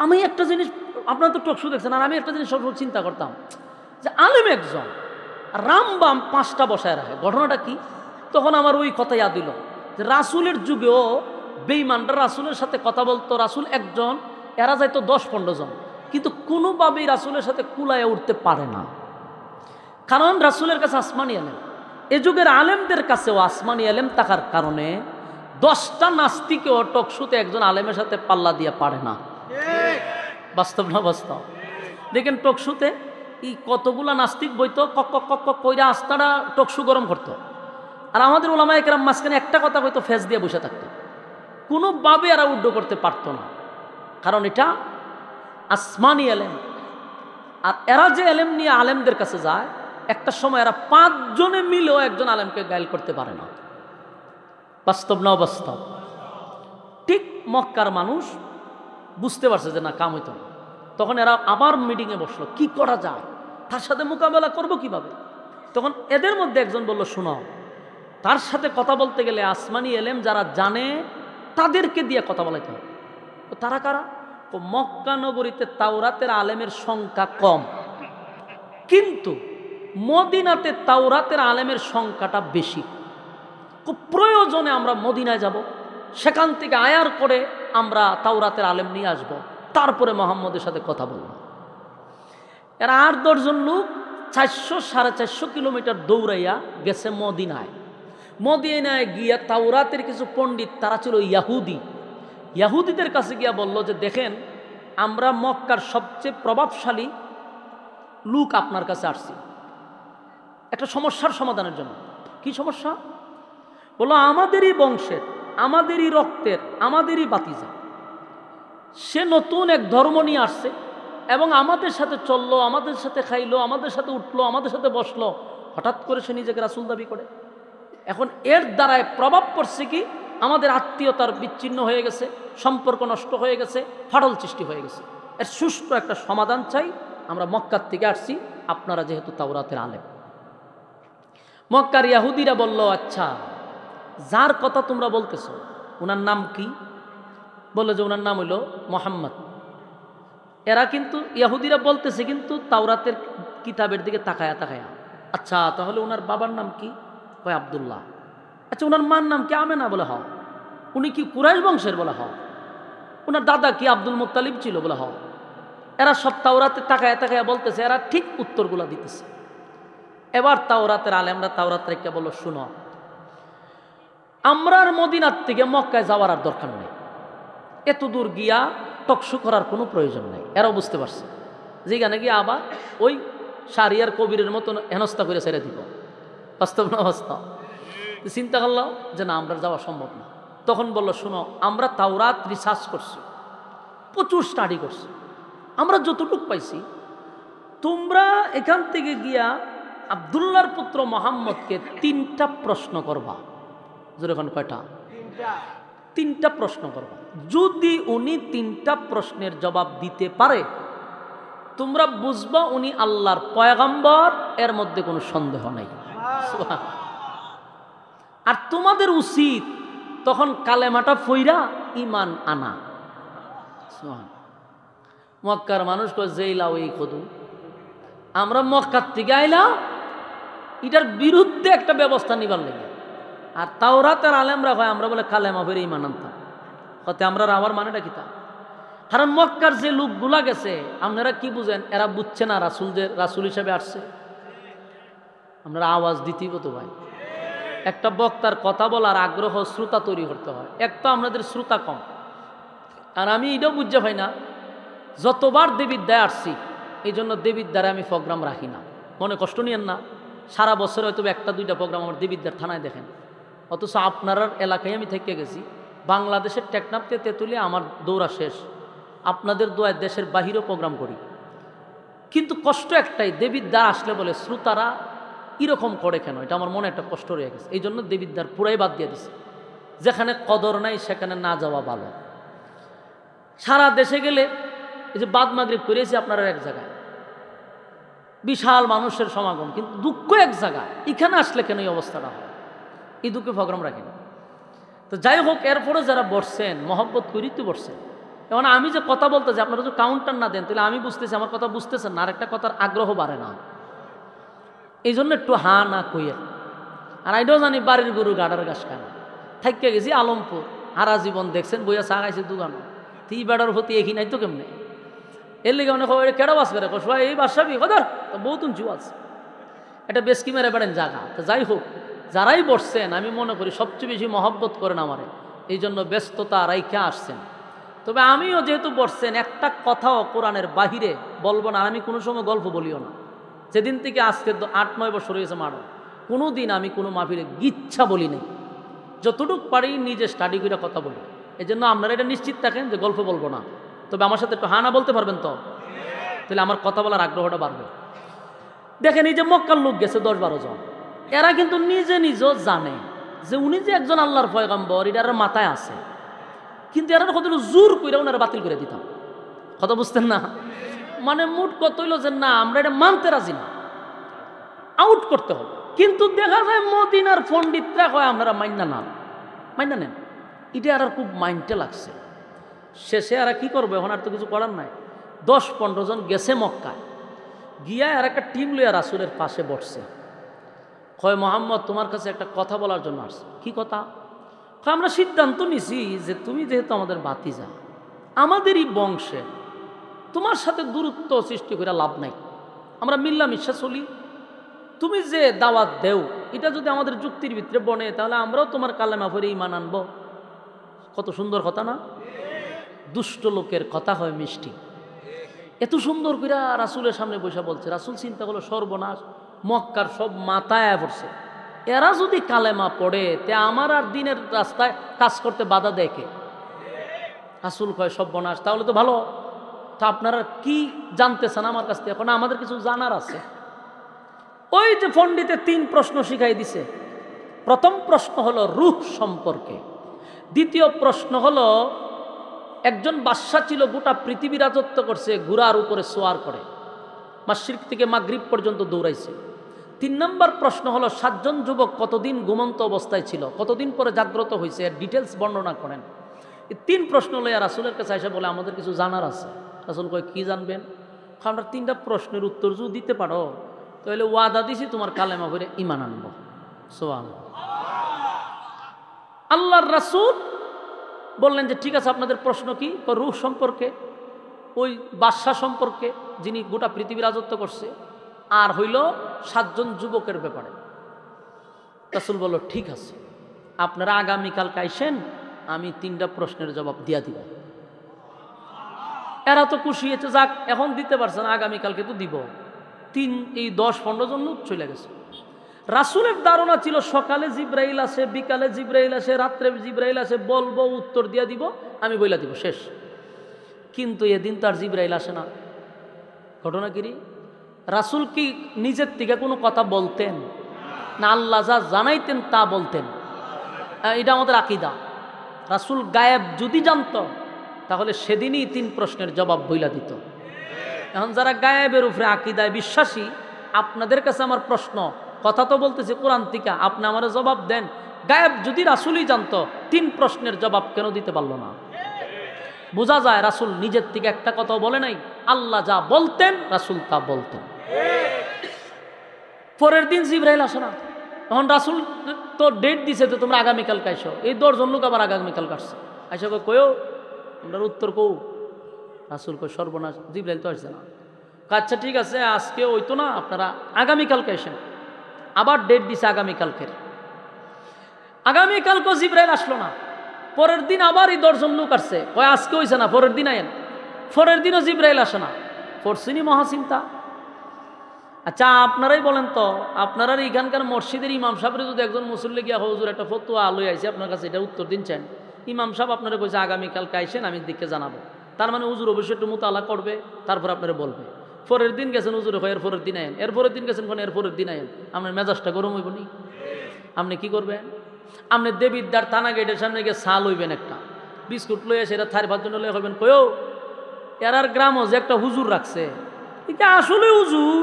আমি একটা জিনিস, আপনারা তো টকশু দেখছেন, আর আমি একটা জিনিস সবসময় চিন্তা করতাম যে আলেম একজন, রামবাম 5টা বসায় রাখে, ঘটনাটা কি? তখন আমার ওই কথা ইয়াদ দিল যে রাসূলের যুগেও বেঈমানরা রাসূলের সাথে কথা বলতো, রাসূল একজন, এরা যাইতো 10-15 জন, কিন্তু কোনোভাবেই রাসূলের সাথে কুলায় উঠতে পারে না, কারণ রাসূলের কাছে আসমানি আলেম। এ যুগের আলেমদের কাছেও আসমানি আলেম থাকার কারণে 10টা নাস্তিকেও টকশুতে একজন আলেমের সাথে পাল্লা দিয়ে পারে না। বাস্তব না বাস্তব? দেখেন টকশুতে এই কতগুলা নাস্তিক বইতো, কক কক কক কক কইরা আস্তাটা টকশু গরম করতো, আর আমাদের ওলামায়ে কেরাম মাঝখানে একটা কথা কইতো, ফেস দিয়ে বসে থাকতো, কোনোভাবে এরা উড্ড করতে পারতো না, কারণ এটা আসমানি এলেম। আর এরা যে এলেম নিয়ে আলেমদের কাছে যায়, একটা সময় এরা 5 জনে মিলেও একজন আলেমকে গায়েল করতে পারে না। বাস্তব না বাস্তব? ঠিক মক্কার মানুষ বুঝতে পারছে যে না, কাম হইতো না, তখন এরা আবার মিটিংয়ে বসলো, কি করা যায়, তার সাথে মোকাবেলা করব কিভাবে? তখন এদের মধ্যে একজন বলল শোনো, তার সাথে কথা বলতে গেলে আসমানি এলেম যারা জানে তাদেরকে দিয়ে কথা বলাইতে হবে। তারা কারা? ও মক্কা নগরীতে তাওরাতের আলেমের সংখ্যা কম, কিন্তু মদিনাতে তাওরাতের আলেমের সংখ্যাটা বেশি। খুব প্রয়োজনে আমরা মদিনায় যাব, সেখান থেকে আয়ার করে আমরা তাওরাতের আলেম নিয়ে আসব, তারপরে মুহাম্মদের সাথে কথা বলব। এরা 8-10 জন লোক 400-450 কিলোমিটার দৌড়াইয়া গেছে মদিনায়। মদিনায় গিয়া তাওরাতের কিছু পণ্ডিত, তারা ছিল ইয়াহুদি, ইয়াহুদিদের কাছে গিয়া বলল যে দেখেন, আমরা মক্কার সবচেয়ে প্রভাবশালী লোক আপনার কাছে আসছি একটা সমস্যার সমাধানের জন্য। কি সমস্যা? বললো আমাদেরই বংশের, আমাদেরই রক্তের, আমাদেরই বাতিজা, সে নতুন এক ধর্ম নিয়ে আসছে এবং আমাদের সাথে চললো, আমাদের সাথে খাইলো, আমাদের সাথে উঠলো, আমাদের সাথে বসলো, হঠাৎ করে সে নিজেকে রাসূল দাবি করে। এখন এর দ্বারায় প্রভাব পড়ছে কি, আমাদের আত্মীয়তার বিচ্ছিন্ন হয়ে গেছে, সম্পর্ক নষ্ট হয়ে গেছে, ফাটল সৃষ্টি হয়ে গেছে। এর সুষ্ঠু একটা সমাধান চাই, আমরা মক্কার থেকে আসছি, আপনারা যেহেতু তাওরাতের আলেম। মক্কার ইয়াহুদিরা বলল আচ্ছা, যার কথা তোমরা বলতেছো ওনার নাম কি? বললো যে ওনার নাম হইল মুহাম্মদ। এরা কিন্তু ইয়াহুদিরা বলতেছে কিন্তু তাওরাতের কিতাবের দিকে তাকায়া তাকায়া, আচ্ছা তাহলে ওনার বাবার নাম কি? কয় আব্দুল্লাহ। আচ্ছা ওনার মার নাম কি? আমেনা। বলে হ। উনি কি কুরাইশ বংশের? বলে হ। ওনার দাদা কি আব্দুল মুত্তালিব ছিল বলে? হয়। এরা সব তাওরাতে তাকায় তাকায় বলতেছে, এরা ঠিক উত্তরগুলো দিতেছে। এবার তাওরাতের আলেমরা তাওরাত রেখে বলল, শুনো, আমরার মদিনার থেকে মক্কায় যাওয়ার আর দরকার নেই, এত দূর গিয়া টকশু করার কোনো প্রয়োজন নেই। এরাও বুঝতে পারছে যেখানে গিয়ে আবার ওই শারিয়ার কবিরের মতো হেনস্থা করে ছেড়ে দিব। বাস্তব না বাস্তব? চিন্তা করলাম যে না, আমরা যাওয়া সম্ভব না। তখন বলল, শুনো, আমরা তাওরাত রিসার্চ করছি, প্রচুর স্টাডি করছি, আমরা যতটুক পাইছি, তোমরা এখান থেকে গিয়া আব্দুল্লাহর পুত্র মোহাম্মদকে 3টা প্রশ্ন করবা। যেরকম কয়টা? 3টা প্রশ্ন করবা। যদি উনি 3টা প্রশ্নের জবাব দিতে পারে, তোমরা বুঝবা উনি আল্লাহর পয়গম্বর, এর মধ্যে কোনো সন্দেহ নাই। আর তোমাদের উচিত তখন কালেমাটা ফইরা ইমান আনা। মক্কার মানুষ কয়, যেইলাও এই খদু, আমরা মক্কার থেকে আইলাম, এটার বিরুদ্ধে একটা ব্যবস্থা নিবার লেগে। আর তাওরাতের আলেমরা হয় আমরা বলে কালেমা ফিরে ইমান আনতাম। হতে আমরা আবার মানেটা কি তা? কারণ মক্কার যে লোকগুলা গেছে, আপনারা কি বুঝেন, এরা বুঝছে না রাসুলদের রাসুল হিসেবে আসছে। আপনারা আওয়াজ দিতেই তো ভাই, একটা বক্তার কথা বলার আগ্রহ, শ্রোতা তৈরি করতে হয়। এক তো আপনাদের শ্রোতা কম, আর আমি এটাও বুঝতে পাই না, যতবার দেবিদ্যায় আসছি, এই জন্য দেবিদ্যারে আমি প্রোগ্রাম রাখি না। মনে কষ্ট নিয়েন না, সারা বছরে হয়তো 1টা 2টা প্রোগ্রাম আমার দেবিদ্যার থানায় দেখেন। অথচ আপনার এলাকায় আমি থেকে গেছি, বাংলাদেশের টেকনাফতে তেঁতুলিয়া আমার দৌড়া শেষ। আপনাদের দোয়ায় দেশের বাহিরেও প্রোগ্রাম করি। কিন্তু কষ্ট একটাই, দেবিদ্যার আসলে বলে শ্রোতারা এরকম করে কেন, এটা আমার মনে একটা কষ্ট রয়ে গেছে। এই জন্য দেবিদ্যার পুরাই বাদ দিয়ে দিছে। যেখানে কদর নাই সেখানে না যাওয়া ভালো। সারা দেশে গেলে এই যে বাদ মাগরিব করেছি আপনারা এক জায়গায়, বিশাল মানুষের সমাগম, কিন্তু দুঃখ এক জায়গায়। এখানে আসলে কেন এই অবস্থাটা হয়? এই দুঃখে প্রোগ্রাম রাখেন। তো যাই হোক, এরপরে যারা বসছেন মহব্বত করি তো বসছেন। এখন আমি যে কথা বলতে যে আপনারা যদি কাউন্টার না দেন, তাহলে আমি বুঝতেছি আমার কথা বুঝতেছেন না, আর একটা কথার আগ্রহ বাড়ে না। এই জন্য একটু হা না কইয়ের। আর আইডাও জানি বাড়ির গরু গাড়ার গাছ কেন থাইকে গেছি আলমপুর, হারা জীবন দেখছেন বইয়া চা খাইছে দোকানো, তুই বেড়ার প্রতি একই নাই তো কেমনে? এর লেগে অনেক কেডা বাস করে কসবা এই বাসাবি কদার তো বহুত উঁচু আছে, এটা বেশ কি মেরে বেড়েন জায়গা। তো যাই হোক, যারাই বসছেন আমি মনে করি সবচেয়ে বেশি মহব্বত করেন আমারে, এই জন্য ব্যস্ততা রাইখা আসছেন। তবে আমিও যেহেতু বসছেন, একটা কথাও কোরআনের বাহিরে বলবো না। আমি কোনো সময় গল্প বলিও না। যেদিন থেকে আজকে 8-9 বছর হয়েছে মারো, কোনো দিন আমি কোনো মাহফিলে গিচ্ছা বলি নাই। যতটুকু পারি নিজে স্টাডি করে কথা বলি। এই জন্য আপনারা এটা নিশ্চিত থাকেন যে গল্প বলবো না। তবে আমার সাথে একটু হানা বলতে পারবেন তো, তাহলে আমার কথা বলার আগ্রহটা বাড়বে। দেখেন, এই যে মক্কার লোক গেছে 10-12 জন, এরা কিন্তু নিজে নিজেও জানে যে উনি যে একজন আল্লাহর পয়গম্বর, এটার মাথায় আছে। কিন্তু এরা কত জোর করে ওনারা বাতিল করে দিতাম। কথা বুঝতেন না? মানে মুড কত হইল যে না, আমরা এটা মানতে রাজি না, আউট করতে হবে। কিন্তু দেখা যায় মদিনার পণ্ডিতরা কয় আপনারা মাইনা নেন। এটা আর খুব মাইন্ডে লাগছে। শেষে আর কি করবো, এখন আর তো কিছু করার নাই। 10-15 জন গেছে মক্কায়, গিয়া আর একটা টিম লইয়া রাসূলের পাশে বসছে। কয়, মোহাম্মদ তোমার কাছে একটা কথা বলার জন্য আসছে। কি কথা? আমরা সিদ্ধান্ত নিছি যে তুমি যেহেতু আমাদের ভাতিজা, আমাদেরই বংশে, তোমার সাথে দূরত্ব সৃষ্টি করে লাভ নাই, আমরা মিল্লামিশা চলি। তুমি যে দাওয়াত দেও, এটা যদি আমাদের যুক্তির ভিতরে বনে, তাহলে আমরাও তোমার কালেমা পড়ে ঈমান আনবো। কত সুন্দর কথা না? দুষ্ট লোকের কথা হয় মিষ্টি। এত সুন্দর করে রাসূলের সামনে বসে বলছে। রাসূল চিন্তা করলো, সর্বনাশ, মক্কার সব মাথায় পড়ছে, এরা যদি কালেমা পড়ে তে আমার আর দিনের রাস্তায় কাজ করতে বাধা দেখে। রাসূল কয়, সর্বনাশ, তাহলে তো ভালো। তা আপনারা কি জানতেছেন আমার কাছ থেকে? এখন আমাদের কিছু জানার আছে। ওই যে পণ্ডিতে 3 প্রশ্ন শিখাই দিছে। প্রথম প্রশ্ন হলো রূহ সম্পর্কে। দ্বিতীয় প্রশ্ন হলো, একজন বাদশা ছিল, গোটা পৃথিবী রাজত্ব করছে, ঘোড়ার উপরে সোয়ার করে, মাশরিক থেকে মাগরিব পর্যন্ত দৌড়াইছে। 3 নম্বর প্রশ্ন হলো, 7 জন যুবক কতদিন ঘুমন্ত অবস্থায় ছিল, কতদিন পরে জাগ্রত হয়েছে, এর ডিটেলস বর্ণনা করেন। এই 3 প্রশ্ন লইয়া রাসূলের কাছে এসে বলে, আমাদের কিছু জানার আছে। রাসূল কয়, কি জানবেন? আমরা 3টা প্রশ্নের উত্তর যদি দিতে পারো, তাহলে ওয়াদা দিছি তোমার কালেমা পড়ে ঈমান আনবো। সুবহানাল্লাহ। আল্লাহর রাসূল বললেন যে ঠিক আছে, আপনাদের প্রশ্ন কি? রূহ সম্পর্কে, ওই বাদশাহ সম্পর্কে যিনি গোটা পৃথিবী রাজত্ব করছে, আর হইল 7 জন যুবকের ব্যাপারে। রাসূল বলল ঠিক আছে, আপনারা আগামীকালকে আইসেন, আমি 3টা প্রশ্নের জবাব দিয়া দিব। এরা তো খুশি হয়েছে, যাক এখন দিতে পারছে না, আগামীকালকে তো দিব। এই 10-15 জন লোক চলে গেছে। রাসূলের ধারণা ছিল সকালে জিব্রাইল আসে, বিকালে জিব্রাইল আসে, রাত্রে জিব্রাইল আসে, বলবো উত্তর দিয়া দিব, আমি বইলা দিব, শেষ। কিন্তু এদিন তো আর জিব্রাইল আসে না। ঘটনা কি? রাসূল কি নিজের থেকে কোনো কথা বলতেন না আল্লাহ যা জানাইতেন তা বলতেন? এটা আমাদের আকীদা। রাসূল গায়েব যদি জানতো তাহলে সেদিনই 3 প্রশ্নের জবাব বইলা দিত। এখন যারা গায়েবের উপরে আকীদায় বিশ্বাসী, আপনাদের কাছে আমার প্রশ্ন, কথা তো বলতেছে কোরআন থেকে, আপনি আমার জবাব দেন। গায়েব যদি রাসূলই জানতো, 3 প্রশ্নের জবাব কেন দিতে পারলো না? বোঝা যায় রাসূল নিজের থেকে একটা কথাও বলে নাই, আল্লাহ যা বলতেন রাসূল তা বলতেন। পরের দিন জিবরাইল আসে না। তখন রাসূল তো ডেট দিছে, তো তোমরা আগামীকালকে আইসো। এই 10 জন লোক আবার আগামীকাল কাটছে, আইসা কয়ও আমরা উত্তর কৌ। রাসূল কয় সর্বনাশ, জিবরাইল তো আসছে না। আচ্ছা ঠিক আছে, আজকে হইতো না, আপনারা আগামীকালকে এসেন। আবার ডেট দিছে আগামীকালকের। আগামীকালকেও জিবরাইল আসলো না। পরের দিন আবার এই 10 জন লোক আসছে, কয় আজকে হইছে না, পরের দিন আইন। পরের দিনও জিবরাইল আসে না। পড়ছিনি মহাচিন্তা। আচ্ছা আপনারাই বলেন তো, আপনারা এখানকার মসজিদের ইমাম সাহেবের যদি একজন মুসল্লি গিয়া হুজুর একটা ফতোয়া আলোয় আইছে আপনার কাছে, এটা উত্তর দিন চান, ইমাম সাহেব আপনারা কইছে আগামীকালকে আইসেন, আমি দিকে জানাবো। তার মানে হুজুর অবশ্যই একটু মুতালা করবে, তারপর আপনারা বলবে। পরের দিন গেছেন হুজুর, এর পরের দিন আইন, এর পরের দিন গেছেন, এর পরের দিন আইন। আপনার মেজাজটা গরম হইব নি? আপনি কি করবেন? আপনি দেবিদ্দার থানা গেটের সামনে গিয়ে ছাল হইবেন, একটা বিস্কুট লইয়া সেটা 4-5 জন লইয়া হইবেন, কয়ও এরার গ্রামও যে একটা হুজুর রাখছে, এটা আসলে হুজুর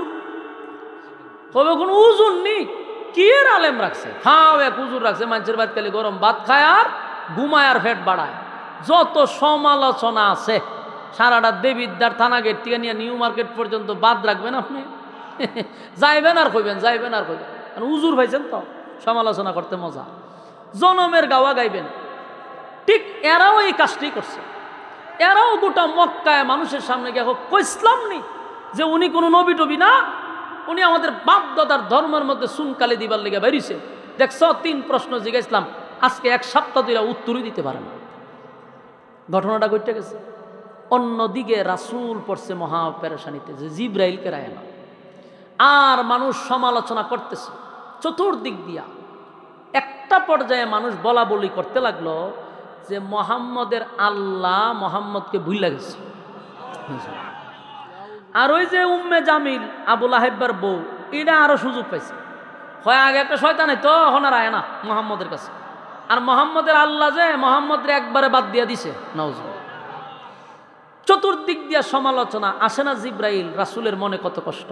কবে কোনো ওজন নেই, কি এর আলেম রাখছে? হাও এক হুজুর রাখছে, মানুষের বাদ খালি গরম ভাত খায় আর ঘুমায় আর ফেট বাড়ায়। যত সমালোচনা আছে, সারাটা দেবিদ্দার থানা গেট থেকে নিয়ে নিউ মার্কেট পর্যন্ত বাদ রাখবেন আপনি? যাইবেন আর কইবেন, যাইবেন আর কইবেন। হুজুর ভাইছেন তো সমালোচনা করতে মজা, জনমের গাওয়া গাইবেন। ঠিক এরাও এই কাজটি করছে। এরাও গোটা মক্কায় মানুষের সামনে গিয়ে কইসলাম নি যে উনি কোনো নবী টবি না, উনি আমাদের বাপ দাদার ধর্মের মধ্যে সুনকালি দিবার লেগে বেরিয়েছে। দেখছ 3 প্রশ্ন জিজ্ঞাসলাম, আজকে 1 সপ্তাহ ধরে উত্তরই দিতে পারে না। ঘটনাটা ঘটে গেছে। অন্যদিকে রাসূল পড়ছে মহা পেরেশানিতে যে জিবরাইলকে রায় না, আর মানুষ সমালোচনা করতেছে চতুর্দিক দিয়া। একটা পর্যায়ে মানুষ বলা বলি করতে লাগলো যে মোহাম্মদের আল্লাহ মোহাম্মদকে ভুইলা গেছে। আর ওই যে উম্মে জামিল আবু লাহাবের বউ, এটা আরো সুযোগ পাইছে। হয় আগে একটা শয়তান তো এখন আর আয় না মোহাম্মদের কাছে। আর মোহাম্মদের আল্লাহ যে মোহাম্মদের একবারে বাদ দিয়া দিছে। নাউজুবিল্লাহ। চতুর্দিক দিয়া সমালোচনা। আসে না জিবরাইল, রাসূলের মনে কত কষ্ট।